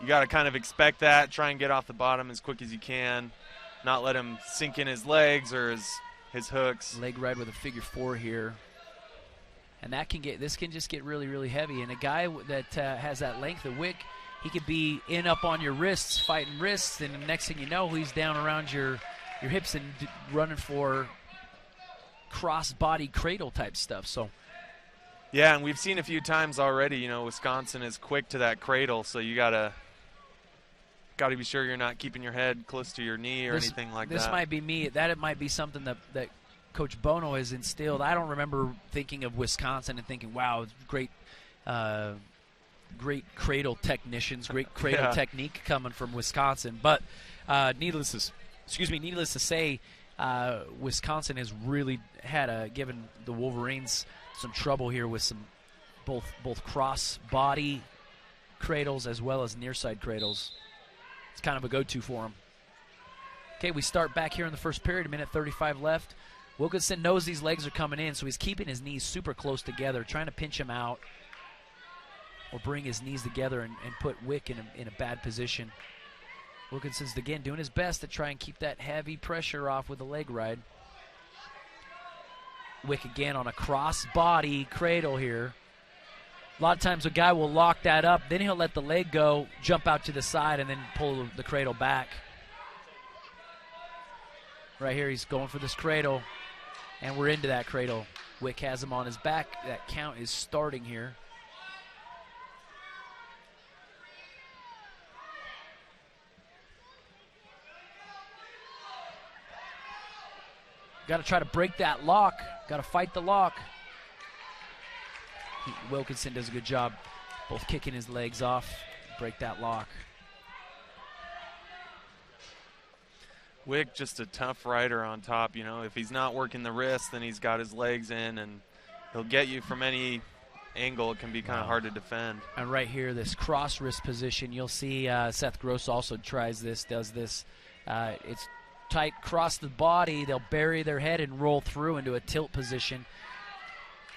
you got to kind of expect that, try and get off the bottom as quick as you can, not let him sink in his legs or his hooks. Leg ride with a figure 4 here. And this can just get really, really heavy. And a guy that has that length of Wick, he could be up on your wrists, fighting wrists, and the next thing you know, he's down around your hips and running for cross-body cradle type stuff. So, yeah, and we've seen a few times already, Wisconsin is quick to that cradle, so you got to be sure you're not keeping your head close to your knee or anything like that. This might be me. It might be something that Coach Bono has instilled. I don't remember thinking of Wisconsin and thinking, wow, great cradle technicians, great cradle technique coming from Wisconsin. But needless to say, Wisconsin has really given the Wolverines some trouble here with some both cross body cradles as well as near side cradles. It's kind of a go-to for them. Okay, we start back here in the first period, 1:35 left. Wilkinson knows these legs are coming in, so he's keeping his knees super close together, trying to pinch him out or bring his knees together and put Wick in a bad position. Wilkinson's, again, doing his best to try and keep that heavy pressure off with the leg ride. Wick again on a cross-body cradle here. A lot of times a guy will lock that up, then he'll let the leg go, jump out to the side, and then pull the cradle back. Right here, he's going for this cradle, and we're into that cradle. Wick has him on his back. That count is starting here. Got to try to break that lock. Got to fight the lock. Wilkinson does a good job both kicking his legs off, break that lock. Wick just a tough rider on top. You know, if he's not working the wrist, then he's got his legs in, and he'll get you from any angle. It can be kind of hard to defend. And right here, this cross wrist position, you'll see Seth Gross also tries this, does this. It's tight across the body. They'll bury their head and roll through into a tilt position.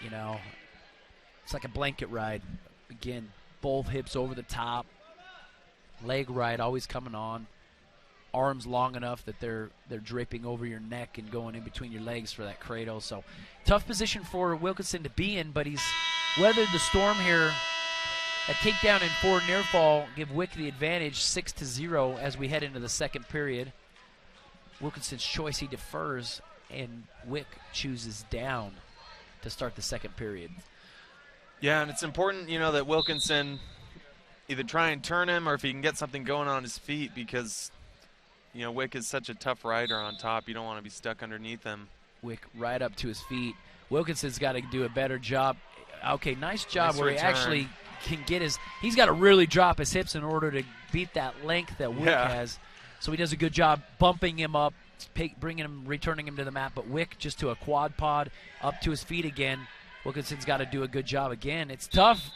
You know, it's like a blanket ride. Again, both hips over the top. Leg ride always coming on. Arms long enough that they're draping over your neck and going in between your legs for that cradle. So tough position for Wilkinson to be in, but he's weathered the storm here. A takedown and forward near fall give Wick the advantage 6-0 as we head into the second period. Wilkinson's choice, he defers, and Wick chooses down to start the second period. Yeah, and it's important, you know, that Wilkinson either try and turn him or if he can get something going on his feet, because, you know, Wick is such a tough rider on top. You don't want to be stuck underneath him. Wick right up to his feet. Wilkinson's got to do a better job. Okay, nice job Nice where return. he actually can get he's got to really drop his hips in order to beat that length that Wick has. So he does a good job bumping him up, returning him to the mat. But Wick just to a quad pod, up to his feet again. Wilkinson's got to do a good job again. It's tough.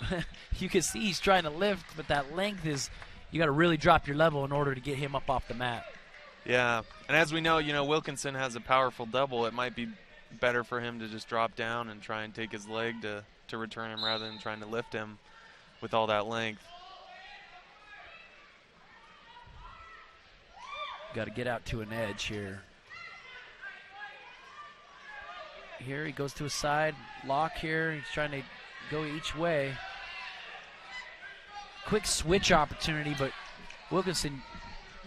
You can see he's trying to lift, but that length is, you got to really drop your level in order to get him up off the mat. Yeah, and as we know, you know, Wilkinson has a powerful double. It might be better for him to just drop down and try and take his leg to return him rather than trying to lift him with all that length. Got to get out to an edge here. Here he goes to his side, lock here. He's trying to go each way. Quick switch opportunity, but Wilkinson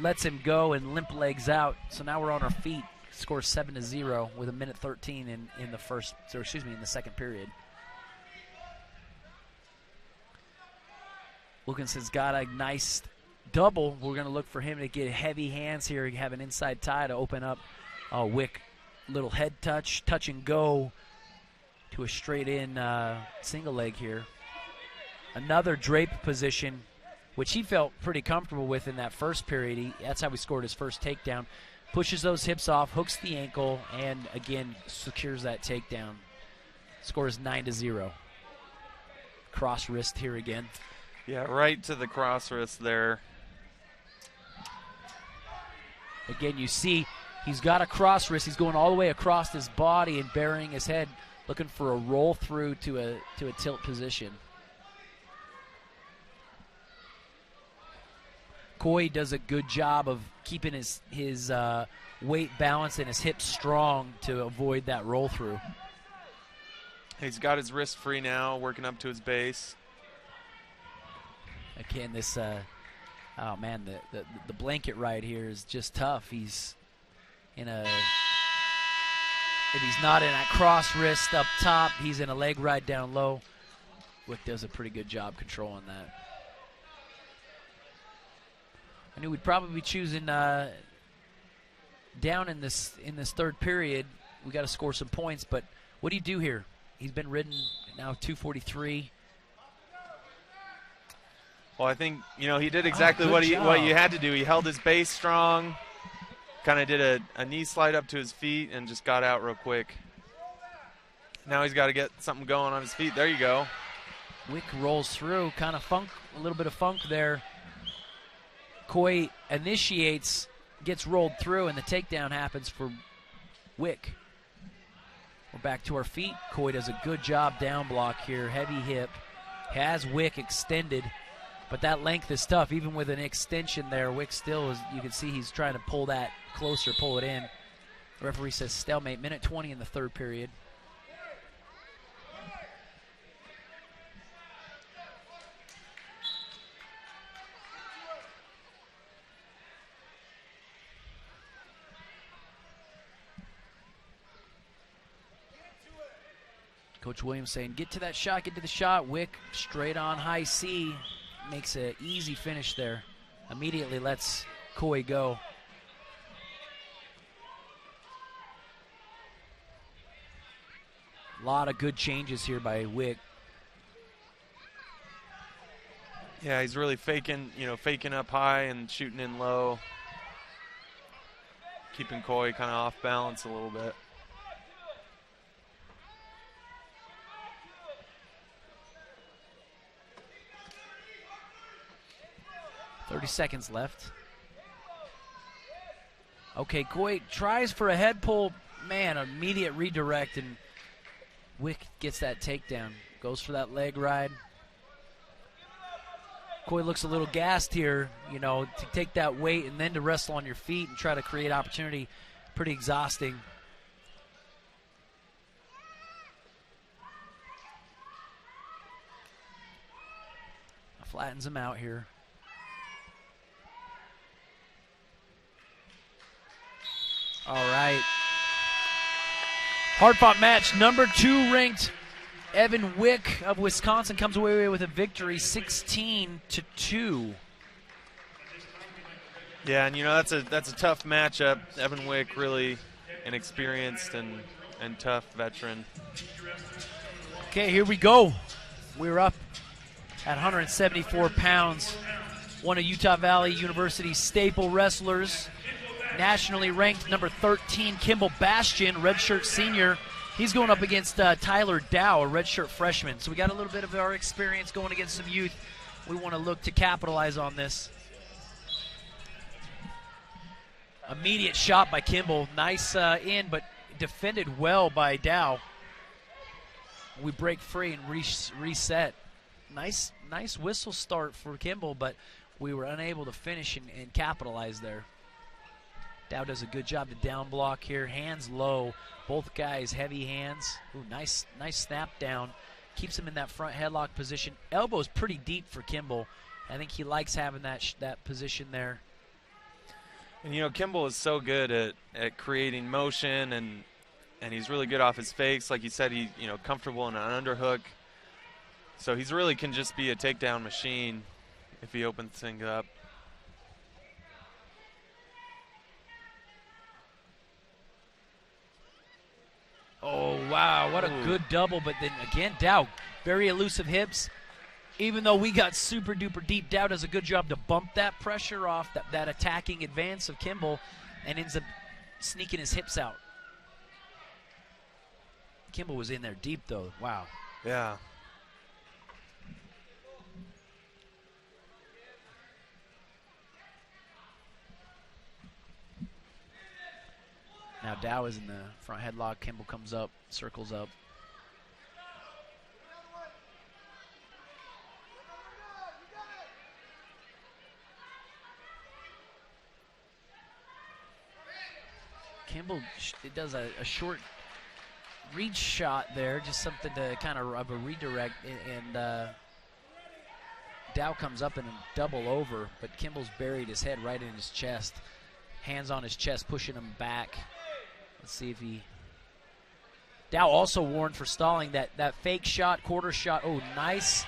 lets him go and limp legs out. So now we're on our feet. Scores 7-0 with 1:13 in the second period. Wilkinson's got a nice double. We're going to look for him to get heavy hands here. Have an inside tie to open up. Wick, little head touch and go to a straight in single leg here. Another drape position, which he felt pretty comfortable with in that first period. That's how he scored his first takedown. Pushes those hips off, hooks the ankle, and again secures that takedown. Scores 9-0. Cross wrist here again. Yeah, right to the cross wrist there. Again, you see he's got a cross wrist. He's going all the way across his body and burying his head, looking for a roll through to a tilt position. Coy does a good job of keeping his weight balanced and his hips strong to avoid that roll through. He's got his wrist free now, working up to his base. Again, this oh man, the blanket ride here is just tough. He's in if he's not in a cross wrist up top, he's in a leg ride down low. Wick does a pretty good job controlling that. I knew we'd probably be choosing down in this third period. We got to score some points, but what do you do here? He's been ridden now 243. Well, I think, you know, he did exactly what you had to do. He held his base strong, kind of did a knee slide up to his feet, and just got out real quick. Now he's got to get something going on his feet. There you go. Wick rolls through, kind of a little bit of funk there. Coy initiates, gets rolled through, and the takedown happens for Wick. We're back to our feet. Coy does a good job down block here. Heavy hip. Has Wick extended, but that length is tough. Even with an extension there, Wick still is, you can see he's trying to pull that closer, pull it in. The referee says stalemate. 1:20 in the third period. Coach Williams saying, get to that shot, get to the shot. Wick straight on high C. Makes an easy finish there. Immediately lets Coy go. A lot of good changes here by Wick. Yeah, he's really faking up high and shooting in low. Keeping Coy kind of off balance a little bit. .30 seconds left. Okay, Coy tries for a head pull. Man, immediate redirect, and Wick gets that takedown. Goes for that leg ride. Coy looks a little gassed here, to take that weight and then to wrestle on your feet and try to create opportunity. Pretty exhausting. Flattens him out here. All right. Hard-fought match. Number 2 ranked Evan Wick of Wisconsin comes away with a victory, 16-2. Yeah, and that's a tough matchup. Evan Wick, really inexperienced and tough veteran. Okay, here we go. We're up at 174 pounds. One of Utah Valley University's staple wrestlers. Nationally ranked number 13, Kimball Bastian, redshirt senior. He's going up against Tyler Dow, a redshirt freshman. So we got a little bit of our experience going against some youth. We want to look to capitalize on this. Immediate shot by Kimball. Nice in, but defended well by Dow. We break free and reset. Nice whistle start for Kimball, but we were unable to finish and capitalize there. Dow does a good job to down block here. Hands low. Both guys heavy hands. Ooh, nice snap down. Keeps him in that front headlock position. Elbow's pretty deep for Kimball. I think he likes having that position there. And Kimball is so good at creating motion, and he's really good off his fakes. Like you said, he comfortable in an underhook. So he's really can just be a takedown machine if he opens things up. Oh, wow, what a good double. But then again, Dow, very elusive hips. Even though we got super duper deep, Dow does a good job to bump that pressure off, that attacking advance of Kimball, and ends up sneaking his hips out. Kimball was in there deep, though. Wow. Yeah. Now Dow is in the front headlock. Kimball comes up, circles up. Kimball does a short reach shot there, just something to kind of a redirect, and Dow comes up and a double over, but Kimball's buried his head right in his chest. Hands on his chest, pushing him back. Let's see if he... Dow also warned for stalling that fake shot, quarter shot. Oh, nice.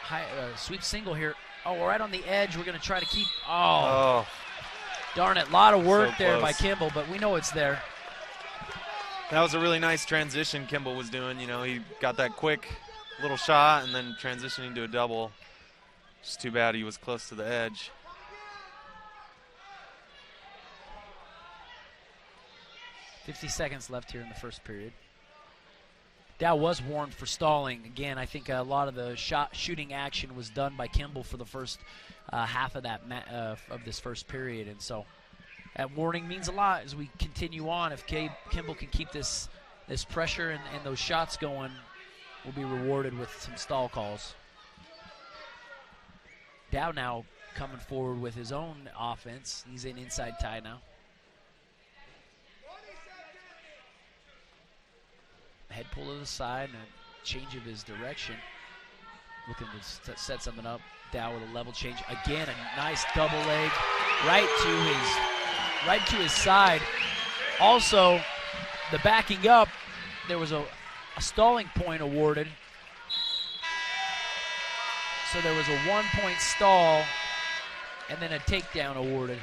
High, sweep single here. Oh, right on the edge. We're going to try to keep... Oh. Darn it. A lot of work there by Kimball, but we know it's there. That was a really nice transition Kimball was doing. He got that quick little shot and then transitioning to a double. Just too bad he was close to the edge. .50 seconds left here in the first period. Dow was warned for stalling. Again, I think a lot of the shooting action was done by Kimball for the first half of that of this first period, and so that warning means a lot as we continue on. If Kimball can keep this pressure and those shots going, we'll be rewarded with some stall calls. Dow now coming forward with his own offense. He's in inside tie now. Head pull to the side and a change of his direction. Looking to set something up. Dow with a level change. Again, a nice double leg right to his side. Also, the backing up there was a stalling point awarded. So there was a 1-point stall and then a takedown awarded.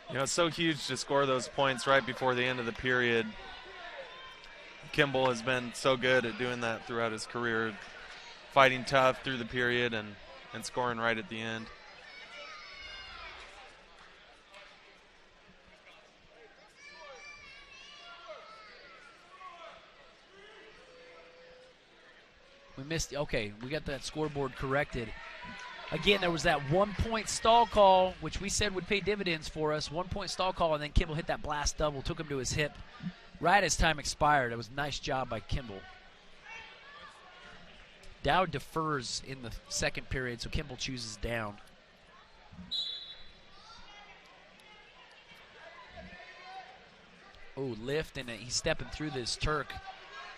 You know, it's so huge to score those points right before the end of the period. Kimball has been so good at doing that throughout his career, fighting tough through the period and scoring right at the end. We missed, okay, we got that scoreboard corrected. Again, there was that 1-point stall call, which we said would pay dividends for us. 1-point stall call, and then Kimball hit that blast double, took him to his hip right as time expired. It was a nice job by Kimball. Dow defers in the second period, so Kimball chooses down. Oh, lift, and he's stepping through this Turk.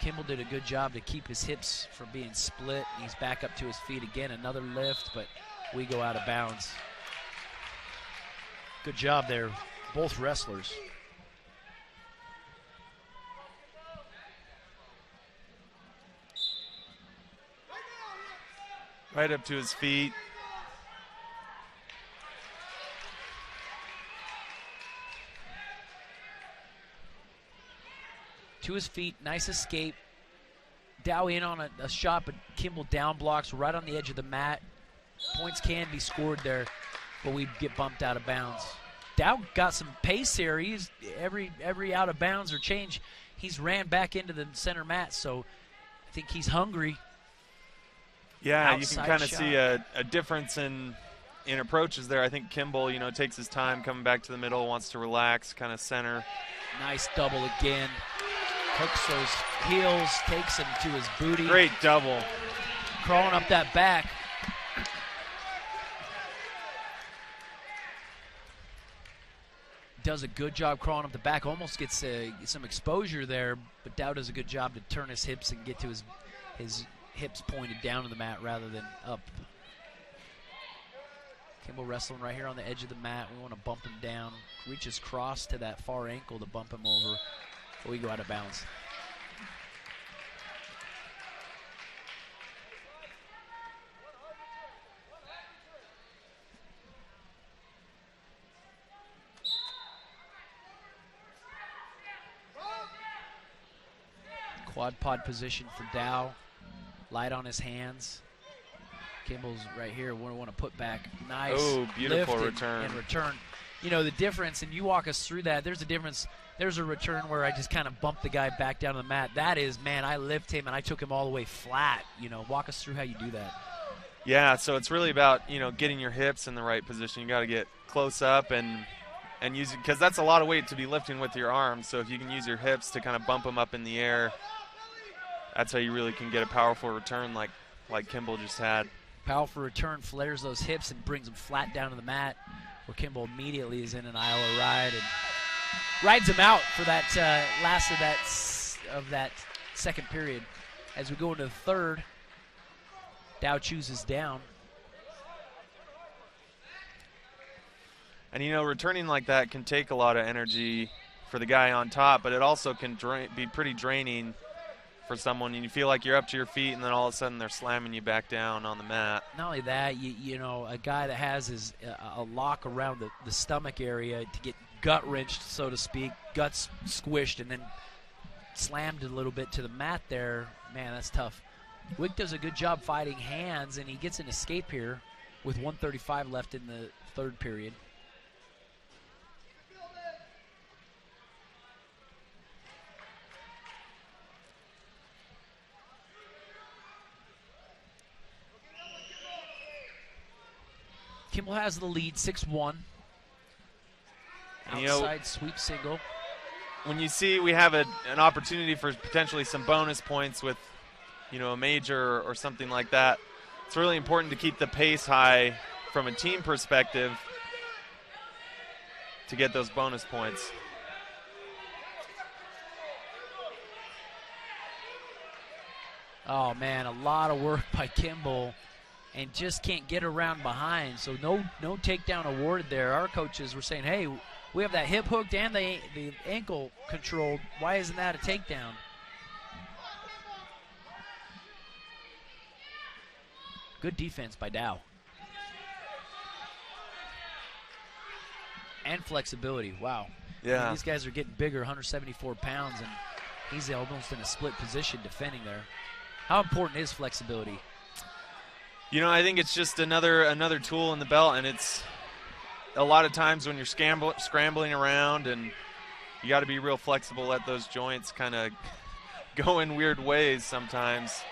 Kimball did a good job to keep his hips from being split. He's back up to his feet again. Another lift, but we go out of bounds. Good job there, both wrestlers. Right up to his feet. To his feet, nice escape. Dow in on a shot, but Kimball down blocks right on the edge of the mat. Points can be scored there, but we get bumped out of bounds. Dow got some pace here. He's every out of bounds or change, he's ran back into the center mat, so I think he's hungry. Yeah, Outside you can kind of shot. see a difference in approaches there. I think Kimball, you know, takes his time coming back to the middle, wants to relax, kind of center. Nice double again. Hooks those heels, takes him to his booty. Great double. Crawling up that back. Does a good job crawling up the back. Almost gets some exposure there, but Dow does a good job to turn his hips and get to his hips pointed down to the mat rather than up. Kimball wrestling right here on the edge of the mat. We want to bump him down. Reaches cross to that far ankle to bump him over. But we go out of bounds. Quad pod position for Dow. Light on his hands. Kimball's right here. We want to put back. Nice. Oh, beautiful lift return. and return. You know, the difference, and you walk us through that, there's a difference. There's a return where I just kind of bumped the guy back down to the mat. That is, man, I lift him and I took him all the way flat. You know, walk us through how you do that. Yeah, so it's really about, you know, getting your hips in the right position. You got to get close up and use it, because that's a lot of weight to be lifting with your arms. So if you can use your hips to kind of bump them up in the air, that's how you really can get a powerful return like Kimball just had. Powerful return, flares those hips and brings him flat down to the mat, where Kimball immediately is in an Iowa ride and rides him out for that last of that second period. As we go into the third, Dow chooses down. And, you know, returning like that can take a lot of energy for the guy on top, but it also can be pretty draining for someone. And you feel like you're up to your feet, and then all of a sudden they're slamming you back down on the mat. Not only that, you know, a guy that has a lock around the stomach area to get gut wrenched, so to speak, guts squished, and then slammed a little bit to the mat there. Man, that's tough. Wick does a good job fighting hands, and he gets an escape here with 1:35 left in the third period. Kimball has the lead, 6-1. Outside sweep single. When you see we have an opportunity for potentially some bonus points with, you know, a major or something like that, it's really important to keep the pace high from a team perspective to get those bonus points. Oh, man, a lot of work by Kimball, and just can't get around behind. So no takedown awarded there. Our coaches were saying, hey, We have that hip hooked and the ankle controlled. Why isn't that a takedown? Good defense by Dow. And flexibility. Wow. Yeah. I mean, these guys are getting bigger, 174 pounds, and he's almost in a split position defending there. How important is flexibility? You know, I think it's just another tool in the belt, and it's a lot of times when you're scrambling around and you got to be real flexible, let those joints kind of go in weird ways sometimes.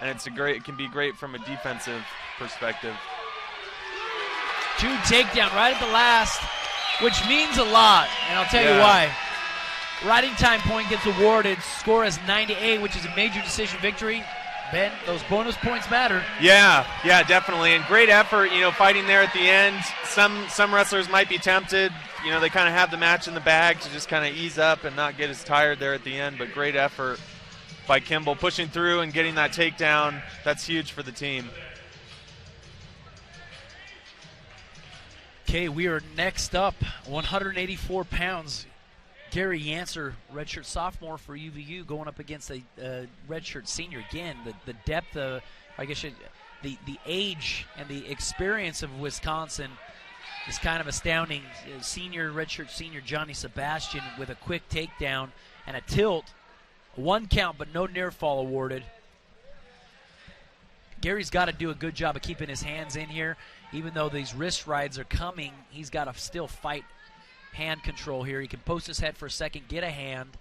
And it can be great from a defensive perspective. 2 takedown right at the last, which means a lot, and I'll tell you why. Riding time point gets awarded. Score is 98, which is a major decision victory. Ben, those bonus points matter. Yeah, definitely. And great effort, fighting there at the end. Some wrestlers might be tempted. They kind of have the match in the bag to just kind of ease up and not get as tired there at the end. But great effort by Kimball, pushing through and getting that takedown. That's huge for the team. Okay, we are next up, 184 pounds. Gary Yancer, redshirt sophomore for UVU, going up against a redshirt senior. Again, the depth, the age and the experience of Wisconsin is kind of astounding. Redshirt senior Johnny Sebastian with a quick takedown and a tilt. 1 count, but no near fall awarded. Gary's got to do a good job of keeping his hands in here. Even though these wrist rides are coming, he's got to still fight hand control here. He can post his head for a second, get a hand,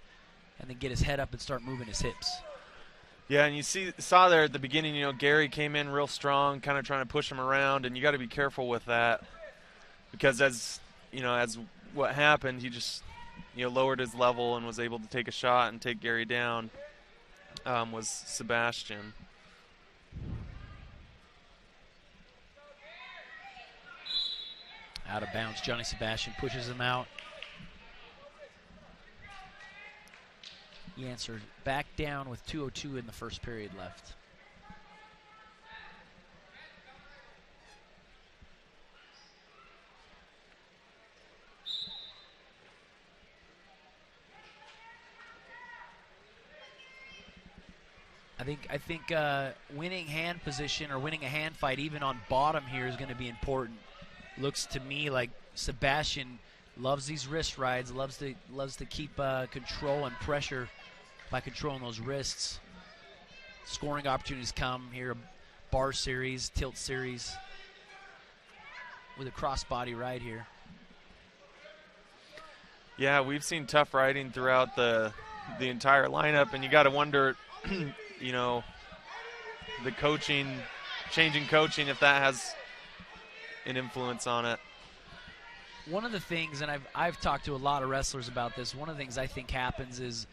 and then get his head up and start moving his hips. Yeah, and you saw there at the beginning, Gary came in real strong, kind of trying to push him around, and you got to be careful with that because as what happened, he just lowered his level and was able to take a shot and take Gary down. Was Sebastian. Out of bounds, Johnny Sebastian pushes him out. Yancer back down with 2:02 in the first period left. I think winning hand position or winning a hand fight even on bottom here is going to be important. Looks to me like Sebastian loves these wrist rides, loves to keep control and pressure by controlling those wrists. Scoring opportunities come here, bar series, tilt series with a crossbody ride here. Yeah, we've seen tough riding throughout the entire lineup, and you got to wonder, the coaching, changing coaching, if that has an influence on it. One of the things, and I've talked to a lot of wrestlers about this, one of the things I think happens is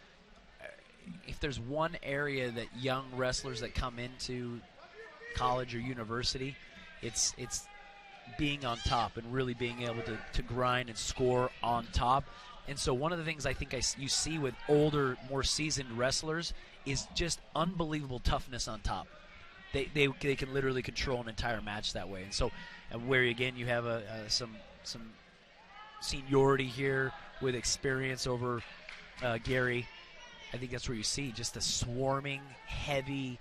if there's one area that young wrestlers that come into college or university, it's being on top and really being able to grind and score on top. And so one of the things I think you see with older, more seasoned wrestlers is just unbelievable toughness on top. They can literally control an entire match that way. And so where, again, you have some seniority here with experience over Gary, I think that's where you see just a swarming, heavy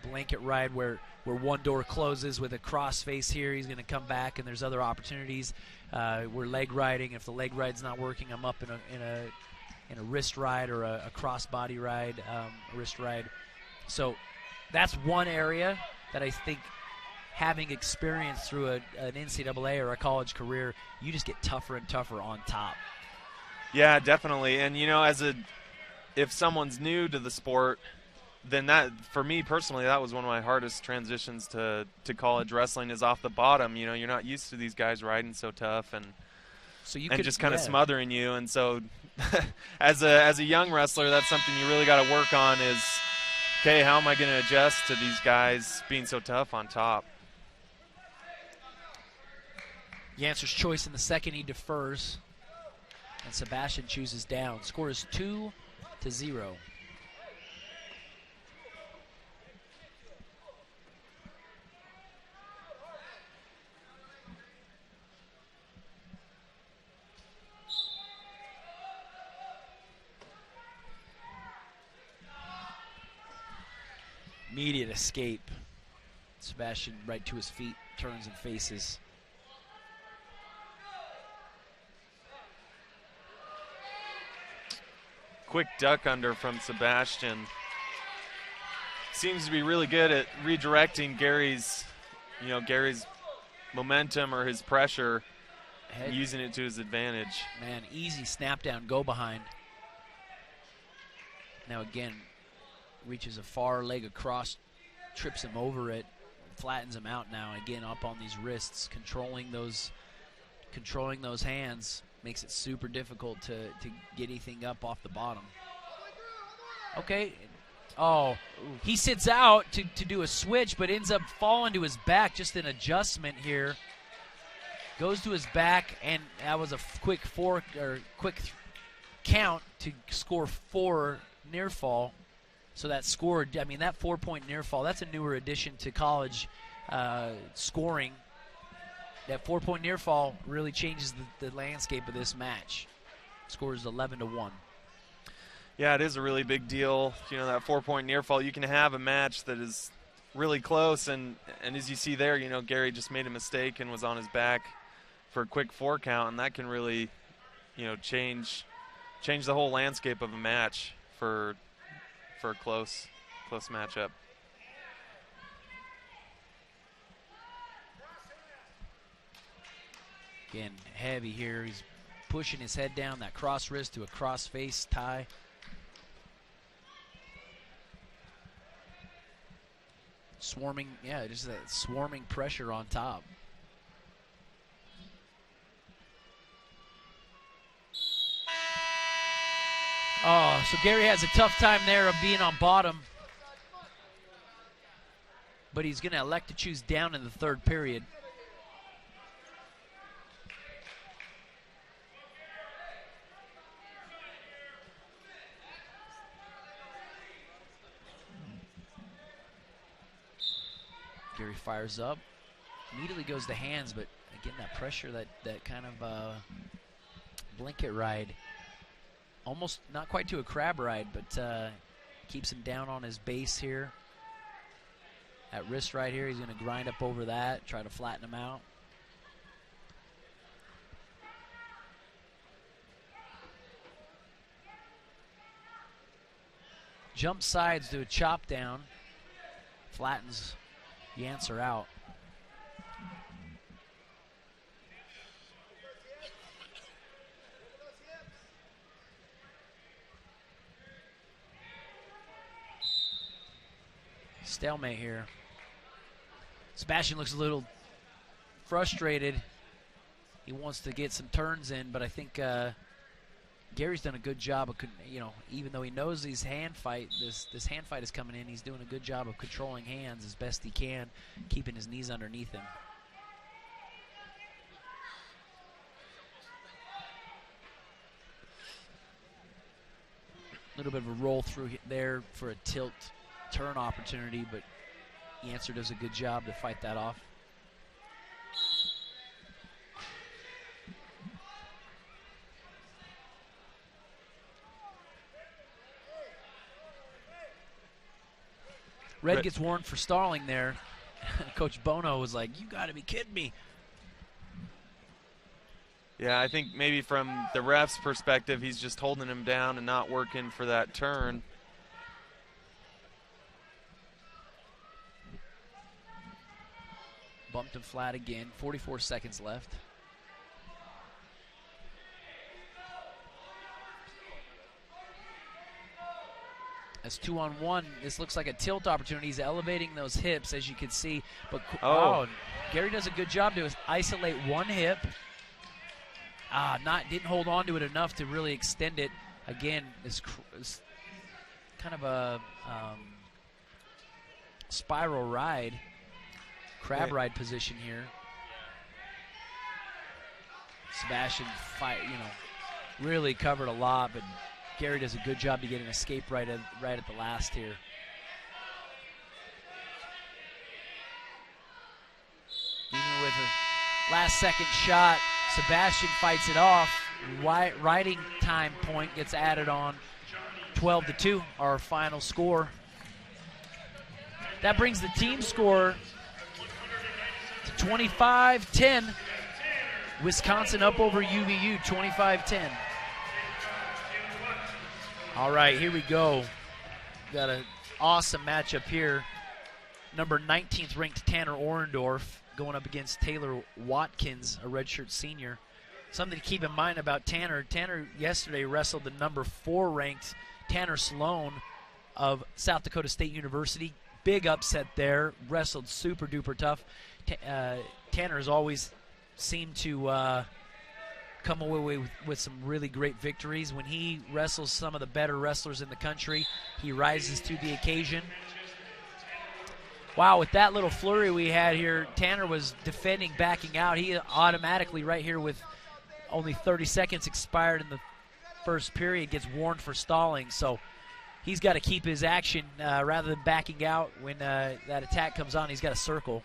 blanket ride where one door closes with a cross face here. He's going to come back, and there's other opportunities. We're leg riding. If the leg ride's not working, I'm up in a wrist ride or a cross body ride, wrist ride. So that's one area that I think, having experience through an NCAA or a college career, you just get tougher and tougher on top. Yeah, definitely. And if someone's new to the sport, then that, for me personally, that was one of my hardest transitions to college wrestling, is off the bottom. You're not used to these guys riding so tough and just kind of smothering you. And so as a young wrestler, that's something you really got to work on is, okay, how am I going to adjust to these guys being so tough on top? Yancer's choice in the second, he defers, and Sebastian chooses down. Score is 2-0. Immediate escape. Sebastian right to his feet, turns and faces. Quick duck under from Sebastian. Seems to be really good at redirecting Gary's momentum or his pressure, using it to his advantage. Man, easy snap down, go behind. Now again, reaches a far leg across, trips him over it, flattens him out now. Again, up on these wrists, controlling those hands makes it super difficult to get anything up off the bottom. Okay. Oh, he sits out to do a switch, but ends up falling to his back. Just an adjustment here. Goes to his back, and that was a quick count to score 4 near fall. So that scored, I mean, that 4-point near fall, that's a newer addition to college scoring. That 4-point near fall really changes the landscape of this match. Scores 11-1. Yeah, it is a really big deal. You know, that 4-point near fall, you can have a match that is really close, and as you see there, you know, Gary just made a mistake and was on his back for a quick 4 count, and that can really, you know, change the whole landscape of a match for a close matchup. Again, heavy here. He's pushing his head down, that cross wrist to a cross face tie. Swarming, yeah, just that swarming pressure on top. Oh, so Gary has a tough time there of being on bottom. But he's going to elect to choose down in the 3rd period. Gary fires up, immediately goes to hands, but again, that pressure, that kind of blanket ride, almost not quite to a crab ride, but keeps him down on his base here. That wrist right here, he's going to grind up over that, try to flatten him out. Jump sides to a chop down, flattens the answer out. Stalemate here. Sebastian looks a little frustrated. He wants to get some turns in, but I think Gary's done a good job of, you know, even though he knows this hand fight is coming in, he's doing a good job of controlling hands as best he can, keeping his knees underneath him. A little bit of a roll through there for a tilt turn opportunity, but Yancer does a good job to fight that off. Red gets warned for stalling there. Coach Bono was like, you got to be kidding me. Yeah, I think maybe from the ref's perspective, he's just holding him down and not working for that turn. Bumped him flat again, 44 seconds left. That's 2-on-1. This looks like a tilt opportunity. He's elevating those hips, as you can see. But Gary does a good job to isolate one hip. Didn't hold on to it enough to really extend it. Again, this kind of a spiral ride, crab ride position here. Sebastian really covered a lot, but Gary does a good job to get an escape right at the last here. Even with a last-second shot, Sebastian fights it off. Riding time point gets added on. 12-2, our final score. That brings the team score to 25-10. Wisconsin up over UVU, 25-10. All right, here we go. Got an awesome matchup here. Number 19th ranked Tanner Orendorf going up against Taylor Watkins, a redshirt senior. Something to keep in mind about Tanner. Tanner yesterday wrestled the number 4 ranked Tanner Sloan of South Dakota State University. Big upset there. Wrestled super duper tough. Tanner has always seemed to come away with some really great victories. When he wrestles some of the better wrestlers in the country, he rises to the occasion. Wow, with that little flurry we had here, Tanner was defending, backing out. He automatically, right here with only 30 seconds expired in the first period, gets warned for stalling. So he's got to keep his action rather than backing out when that attack comes on. He's got to circle.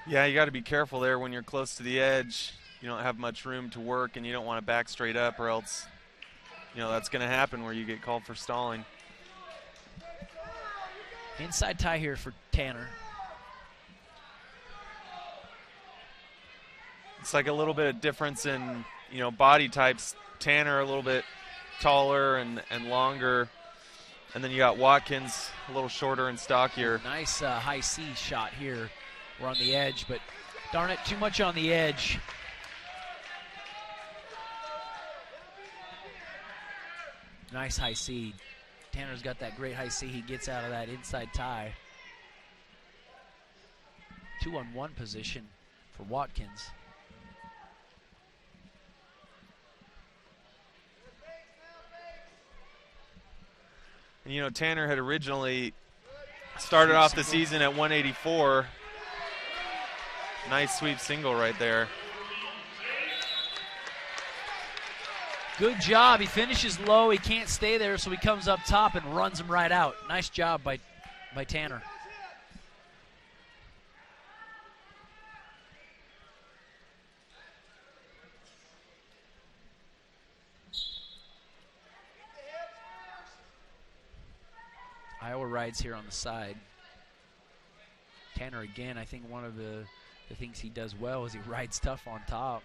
Yeah, you got to be careful there when you're close to the edge. You don't have much room to work, and you don't want to back straight up, or else, that's going to happen where you get called for stalling. Inside tie here for Tanner. It's like a little bit of difference in, body types. Tanner a little bit taller and longer. And then you got Watkins a little shorter and stockier. Nice high C shot here. We're on the edge, but darn it, too much on the edge. Nice high C. Tanner's got that great high C. He gets out of that inside tie. 2-on-1 position for Watkins. And Tanner had originally started off the season at 184. Nice sweep single right there. Good job. He finishes low. He can't stay there, so he comes up top and runs him right out. Nice job by Tanner. Iowa rides here on the side. Tanner, again, I think one of the things he does well is he rides tough on top.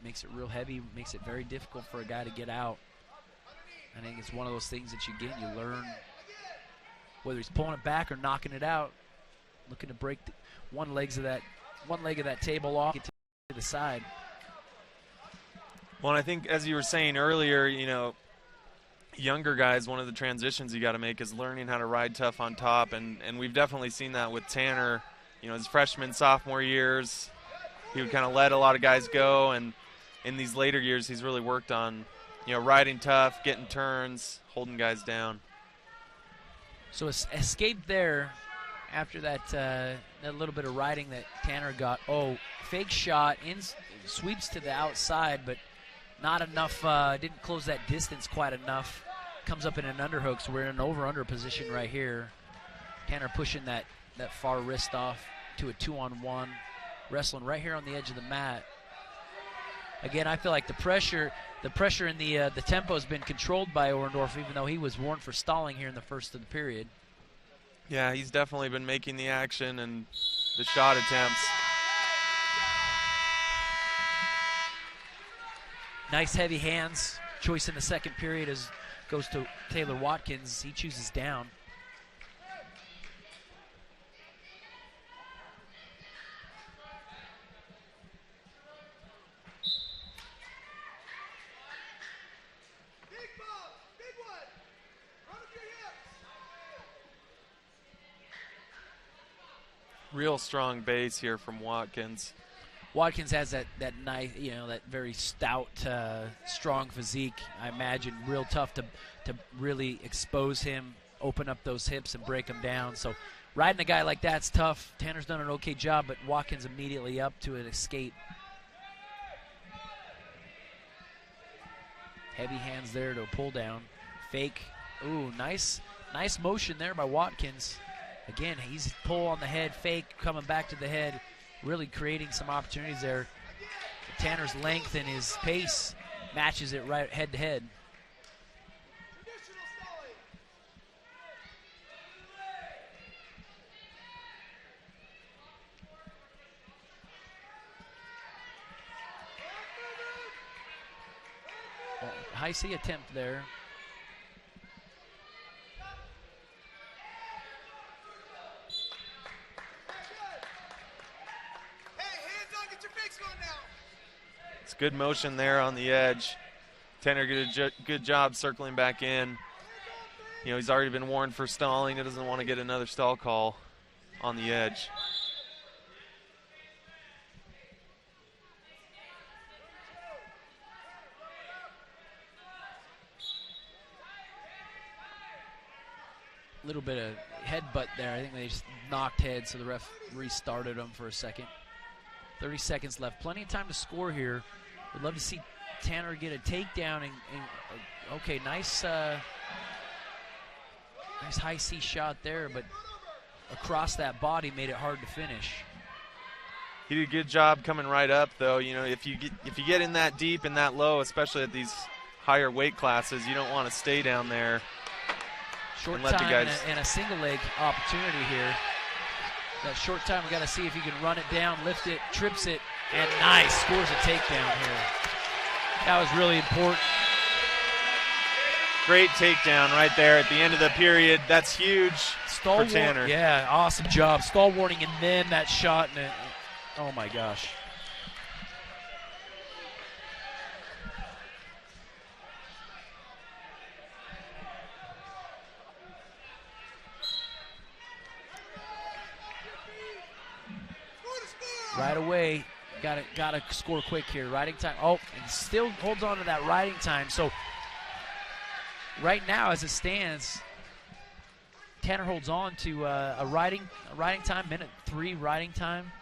Makes it real heavy, makes it very difficult for a guy to get out. I think it's one of those things that you learn, whether he's pulling it back or knocking it out, looking to break one leg of that table off, get to the side. Well, and I think as you were saying earlier, younger guys, one of the transitions you got to make is learning how to ride tough on top, and we've definitely seen that with Tanner. His freshman, sophomore years, he would kind of let a lot of guys go, and in these later years, he's really worked on, riding tough, getting turns, holding guys down. So escape there after that little bit of riding that Tanner got. Oh, fake shot, sweeps to the outside, but not enough, didn't close that distance quite enough. Comes up in an underhook, so we're in an over-under position right here. Tanner pushing that far wrist off to a 2-on-1. Wrestling right here on the edge of the mat. Again, I feel like the pressure and the tempo has been controlled by Orendorf, even though he was warned for stalling here in the first of the period. Yeah, he's definitely been making the action and the shot attempts. Nice heavy hands. Choice in the second period goes to Taylor Watkins. He chooses down. Real strong base here from Watkins. Watkins has that nice, that very stout, strong physique. I imagine real tough to really expose him, open up those hips and break him down. So riding a guy like that's tough. Tanner's done an okay job, but Watkins immediately up to an escape. Heavy hands there to a pull down. Fake. Ooh, nice motion there by Watkins. Again, he's pull on the head, fake, coming back to the head, really creating some opportunities there. Tanner's length and his pace matches it right head to head. Well, high C attempt there. It's good motion there on the edge. Tanner did a good job circling back in. You know, he's already been warned for stalling. He doesn't want to get another stall call on the edge. A little bit of headbutt there. I think they just knocked heads, so the ref restarted them for a second. 30 seconds left. Plenty of time to score here. Would love to see Tanner get a takedown. Okay, nice high C shot there, but across that body made it hard to finish. He did a good job coming right up, though. You know, if you get in that deep and that low, especially at these higher weight classes, you don't want to stay down there. Short and let time the guys and a single leg opportunity here. That short time, we got to see if he can run it down, lift it, trips it, and nice, scores a takedown here. That was really important. Great takedown right there at the end of the period. That's huge for Tanner. Yeah, awesome job. Stall warning and then that shot. And oh my gosh. Right away, gotta score quick here. Riding time. Oh, and still holds on to that riding time. So right now, as it stands, Tanner holds on to a riding time, minute 3 riding time,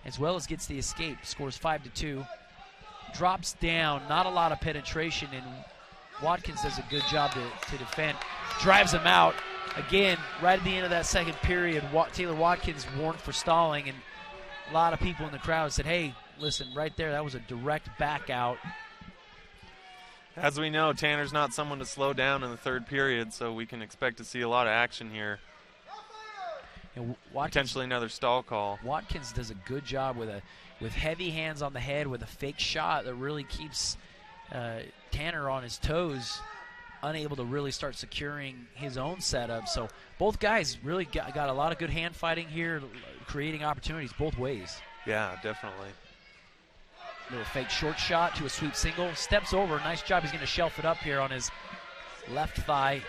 as well as gets the escape. Scores 5-2. Drops down. Not a lot of penetration, and Watkins does a good job to defend. Drives him out. Again, right at the end of that second period, Taylor Watkins warned for stalling, and a lot of people in the crowd said, hey, listen, right there, that was a direct back out. As we know, Tanner's not someone to slow down in the third period, so we can expect to see a lot of action here. And potentially another stall call. Watkins does a good job with heavy hands on the head with a fake shot that really keeps Tanner on his toes, unable to really start securing his own setup. So both guys really got a lot of good hand fighting here, creating opportunities both ways. Yeah, definitely. Little fake short shot to a sweep single. Steps over. Nice job. He's going to shelf it up here on his left thigh.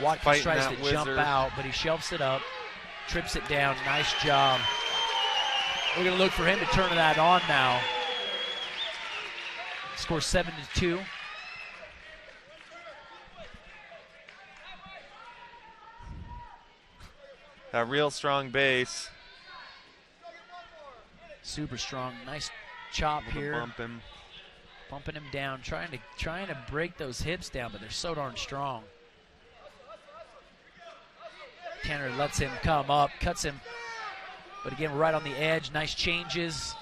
Watkins tries to jump out, but he shelves it up, trips it down. Nice job. We're going to look for him to turn that on now. Score 7-2. A real strong base. Super strong. Nice chop here. Bump him. Bumping him down, trying to break those hips down, but they're so darn strong. Tanner lets him come up, cuts him. But again, we're right on the edge. Nice changes.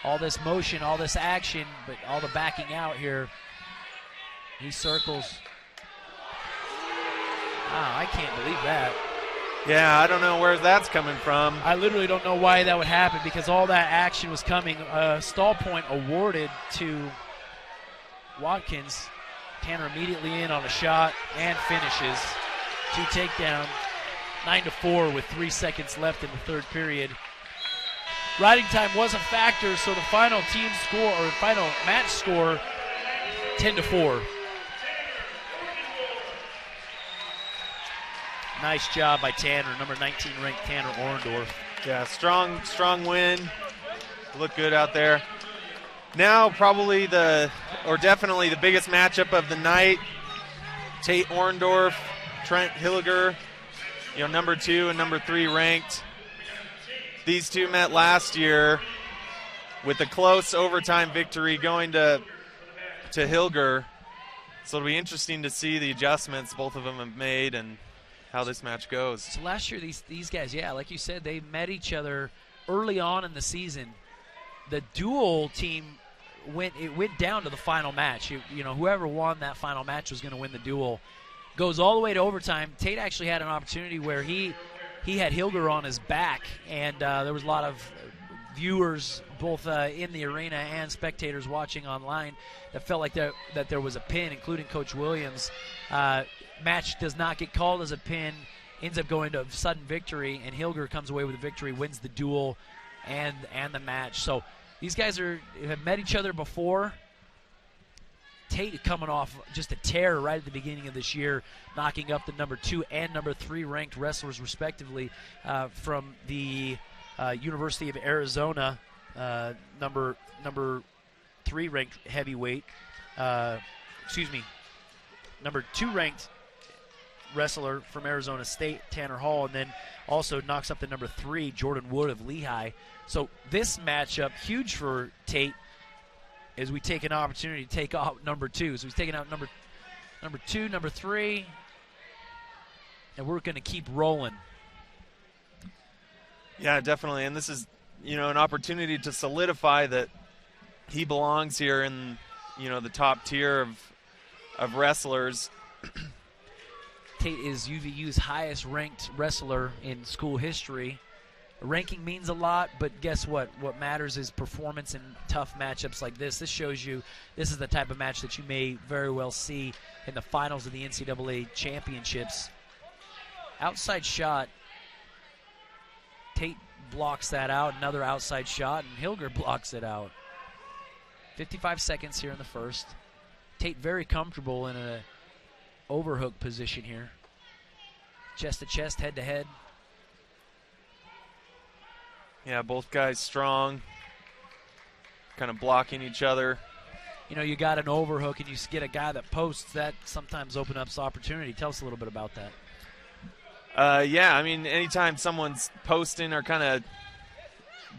All this motion, all this action, but all the backing out here. He circles. Wow, I can't believe that. Yeah, I don't know where that's coming from. I literally don't know why that would happen because all that action was coming. Stall point awarded to Watkins. Tanner immediately in on a shot and finishes. 2 takedown, 9-4 with 3 seconds left in the third period. Riding time was a factor, so the final team score or final match score 10-4. Nice job by Tanner, number 19 ranked Tanner Orendorff. Yeah, strong win. Look good out there. Now probably definitely the biggest matchup of the night. Tate Orendorff, Trent Hilliger, number 2 and number 3 ranked. These two met last year with a close overtime victory going to Hilger. So it'll be interesting to see the adjustments both of them have made and how this match goes. So last year, these guys, yeah, like you said, they met each other early on in the season. The dual team went down to the final match. Whoever won that final match was going to win the duel. Goes all the way to overtime. Tate actually had an opportunity where he had Hilger on his back, and there was a lot of viewers, both in the arena and spectators watching online, that felt like that there was a pin, including Coach Williams. Match does not get called as a pin, ends up going to a sudden victory, and Hilger comes away with a victory, wins the duel and the match. So these guys have met each other before. Tate coming off just a tear right at the beginning of this year, knocking up the number 2 and number 3 ranked wrestlers respectively from the University of Arizona, number 3 ranked heavyweight, number 2 ranked wrestler from Arizona State, Tanner Hall, and then also knocks up the number 3, Jordan Wood of Lehigh. So this matchup, huge for Tate, as we take an opportunity to take out number 2. So he's taking out number 2, number 3, and we're going to keep rolling. Yeah, definitely. And this is, an opportunity to solidify that he belongs here in, the top tier of wrestlers. Tate is UVU's highest ranked wrestler in school history. Ranking means a lot, but guess what? What matters is performance in tough matchups like this. This shows you this is the type of match that you may very well see in the finals of the NCAA championships. Outside shot. Tate blocks that out. Another outside shot, and Hilger blocks it out. 55 seconds here in the first. Tate very comfortable in an overhook position here. Chest to chest, head to head. Yeah, both guys strong, kind of blocking each other. You got an overhook and you get a guy that posts, that sometimes opens up opportunity. Tell us a little bit about that. Yeah, I mean, anytime someone's posting or kind of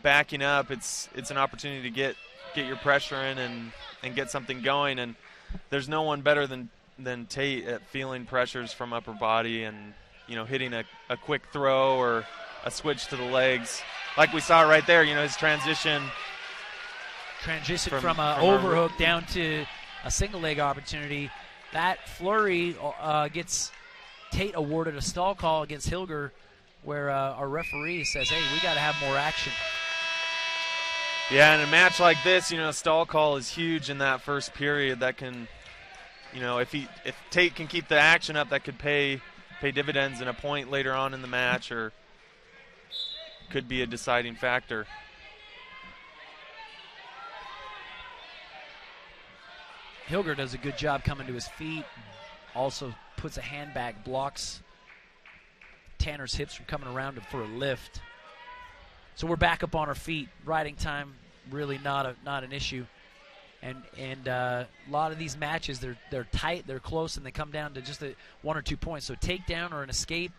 backing up, it's an opportunity to get your pressure in and get something going. And there's no one better than Tate at feeling pressures from upper body and, hitting a quick throw or a switch to the legs. Like we saw right there, his transition from an overhook down to a single leg opportunity. That flurry gets Tate awarded a stall call against Hilger, where our referee says, hey, we got to have more action. Yeah, in a match like this, a stall call is huge in that first period. That can, if Tate can keep the action up, that could pay dividends in a point later on in the match, or could be a deciding factor. Hilger does a good job coming to his feet. Also puts a hand back, blocks Tanner's hips from coming around for a lift. So we're back up on our feet. Riding time really not an issue. And a lot of these matches, they're tight, they're close, and they come down to just 1 or 2 points. So takedown or an escape,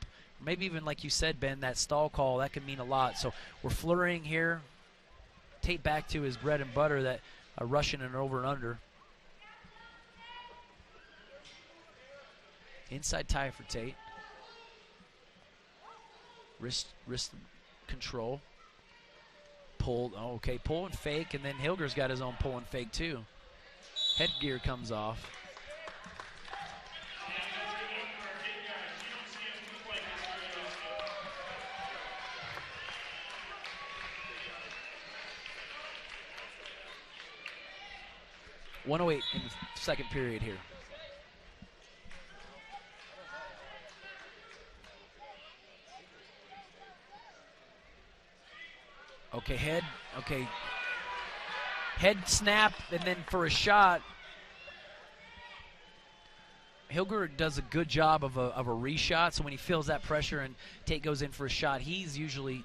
maybe even like you said, Ben, that stall call, that could mean a lot. So we're flurrying here. Tate back to his bread and butter, that rushing and over and under. Inside tie for Tate. Wrist control. Pulled. Oh, okay, pull and fake, and then Hilger's got his own pull and fake too. Headgear comes off. .108 in the second period here. Okay, head. Okay. Head snap, and then for a shot, Hilger does a good job of a reshot. So when he feels that pressure and Tate goes in for a shot, he's usually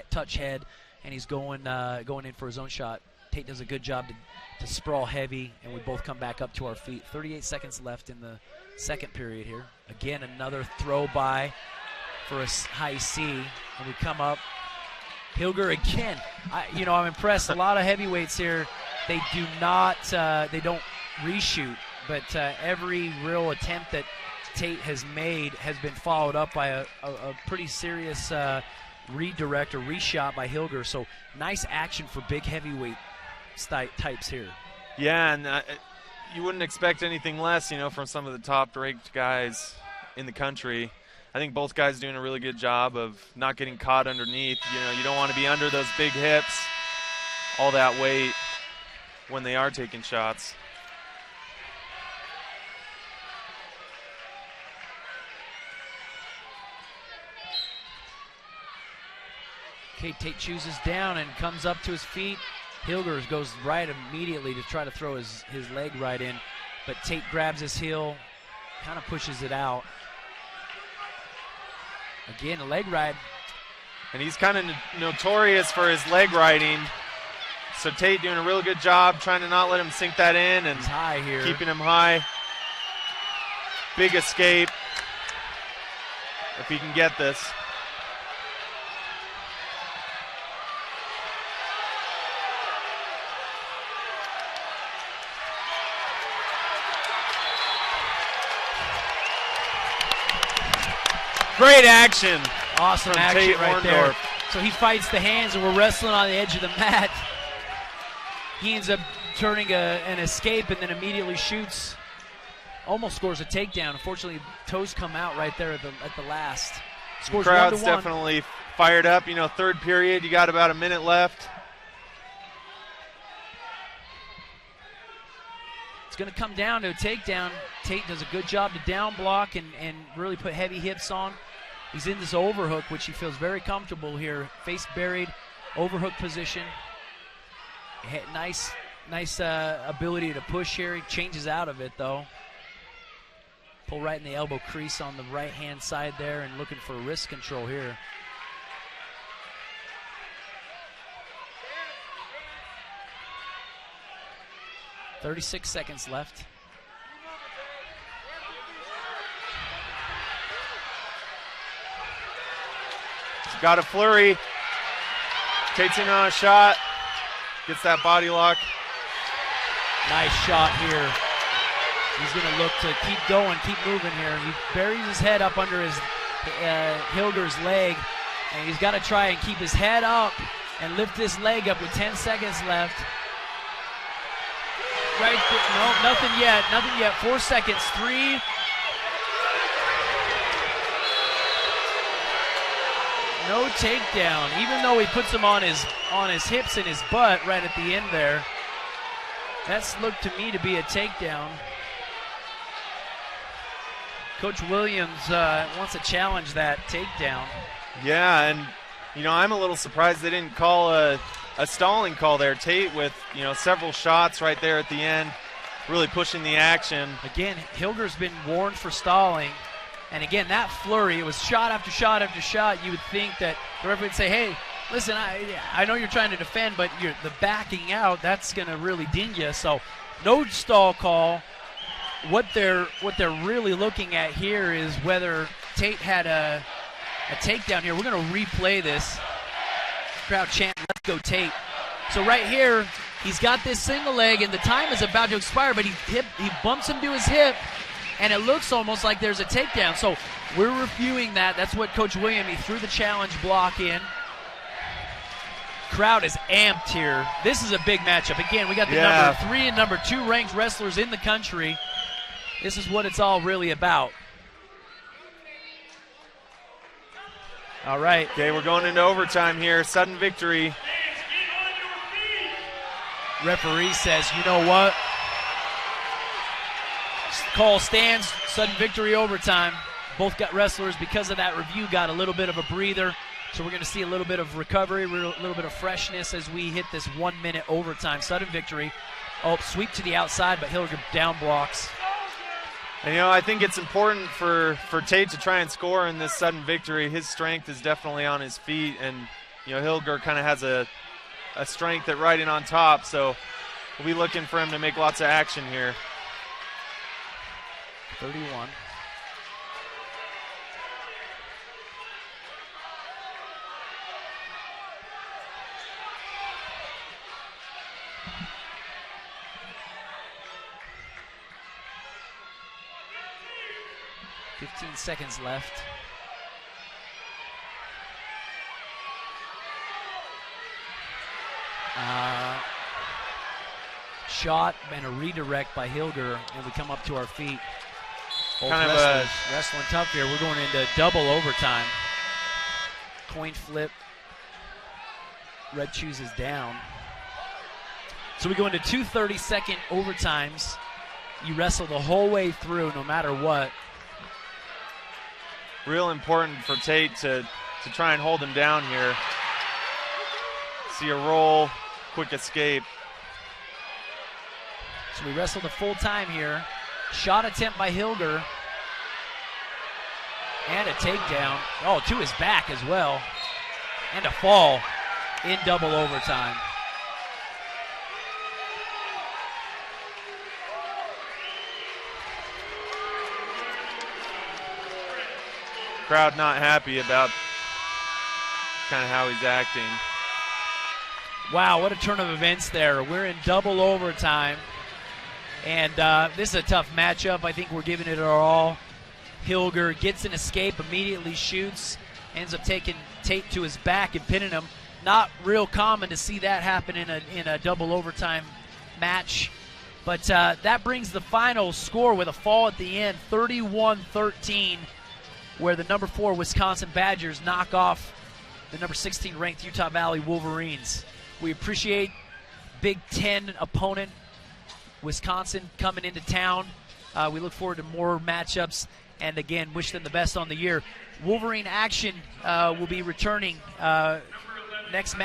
touch head, and he's going in for his own shot. Tate does a good job to sprawl heavy, and we both come back up to our feet. 38 seconds left in the second period here. Again, another throw by for a high C, and we come up. Hilger again. I'm impressed. A lot of heavyweights here, they don't reshoot, but every real attempt that Tate has made has been followed up by a pretty serious redirect or reshot by Hilger. So nice action for big heavyweight types here. Yeah, and you wouldn't expect anything less, from some of the top-ranked guys in the country. I think both guys doing a really good job of not getting caught underneath. You don't want to be under those big hips. all that weight when they are taking shots. Okay, Tate chooses down and comes up to his feet. Hilgers goes right immediately to try to throw his leg right in, but Tate grabs his heel, kind of pushes it out. Again, a leg ride. And he's kind of notorious for his leg riding. So Tate doing a real good job trying to not let him sink that in and he's high here. Keeping him high. Big escape if he can get this. Great action. Awesome from action Tate right there. Orndorff. So he fights the hands, and we're wrestling on the edge of the mat. He ends up turning an escape and then immediately shoots. Almost scores a takedown. Unfortunately, toes come out right there at the last. Scores the crowd's 1-1. definitely fired up. You know, third period, you got about a minute left. It's going to come down to a takedown. Tate does a good job to down block and really put heavy hips on. He's in this overhook, which he feels very comfortable here. Face buried, overhook position. Nice ability to push here. He changes out of it, though. Pull right in the elbow crease on the right-hand side there and looking for wrist control here. .36 seconds left. He's got a flurry. Tate's in on a shot. Gets that body lock. Nice shot here. He's going to look to keep going, keep moving here. He buries his head up under his Hilger's leg, and he's got to try and keep his head up and lift this leg up with 10 seconds left. Right there. No, nothing yet. 4 seconds. 3. No takedown, even though he puts him on his hips and his butt right at the end there. That's looked to me to be a takedown. Coach Williams wants to challenge that takedown. Yeah, and you know, I'm a little surprised they didn't call a stalling call there. Tate with, you know, several shots right there at the end, really pushing the action. Again, Hilger's been warned for stalling. And again, that flurry, it was shot after shot after shot. You would think that the referee would say, hey, listen, I know you're trying to defend, but the backing out, that's going to really ding you. So no stall call. What they're really looking at here is whether Tate had a takedown here. We're going to replay this. Crowd chant, let's go Tate. So right here, he's got this single leg, and the time is about to expire, but he bumps him to his hip, and it looks almost like there's a takedown. So we're reviewing that. That's what Coach William, he threw the challenge block in. Crowd is amped here. This is a big matchup. Again, we got the number 3 and number 2 ranked wrestlers in the country. This is what it's all really about. All right. Okay, we're going into overtime here. Sudden victory. Referee says, you know what? Call stands, sudden victory overtime. Both got wrestlers, because of that review, got a little bit of a breather. So we're going to see a little bit of recovery, a little bit of freshness as we hit this 1 minute overtime. Sudden victory. Oh, sweep to the outside, but Hilger down blocks. And, you know, I think it's important for Tate to try and score in this sudden victory. His strength is definitely on his feet, and, you know, Hilger kind of has a strength at riding on top, so we'll be looking for him to make lots of action here. 31. .15 seconds left. Shot and a redirect by Hilger, and we come up to our feet. Both kind of wrestling tough here. We're going into double overtime. Coin flip. Red chooses down. So we go into 2 30-second overtimes. You wrestle the whole way through no matter what. Real important for Tate to try and hold him down here. See a roll, quick escape. So we wrestle the full time here. Shot attempt by Hilger. And a takedown. Oh, to his back as well. And a fall in double overtime. Crowd not happy about kind of how he's acting. Wow, what a turn of events there. We're in double overtime. And this is a tough matchup. I think we're giving it our all. Hilger gets an escape, immediately shoots, ends up taking Tate to his back and pinning him. Not real common to see that happen in a double overtime match. But that brings the final score with a fall at the end, 31-13, where the number 4 Wisconsin Badgers knock off the number 16 ranked Utah Valley Wolverines. We appreciate Big Ten opponent Wisconsin coming into town. We look forward to more matchups, and again, wish them the best on the year. Wolverine action will be returning next match.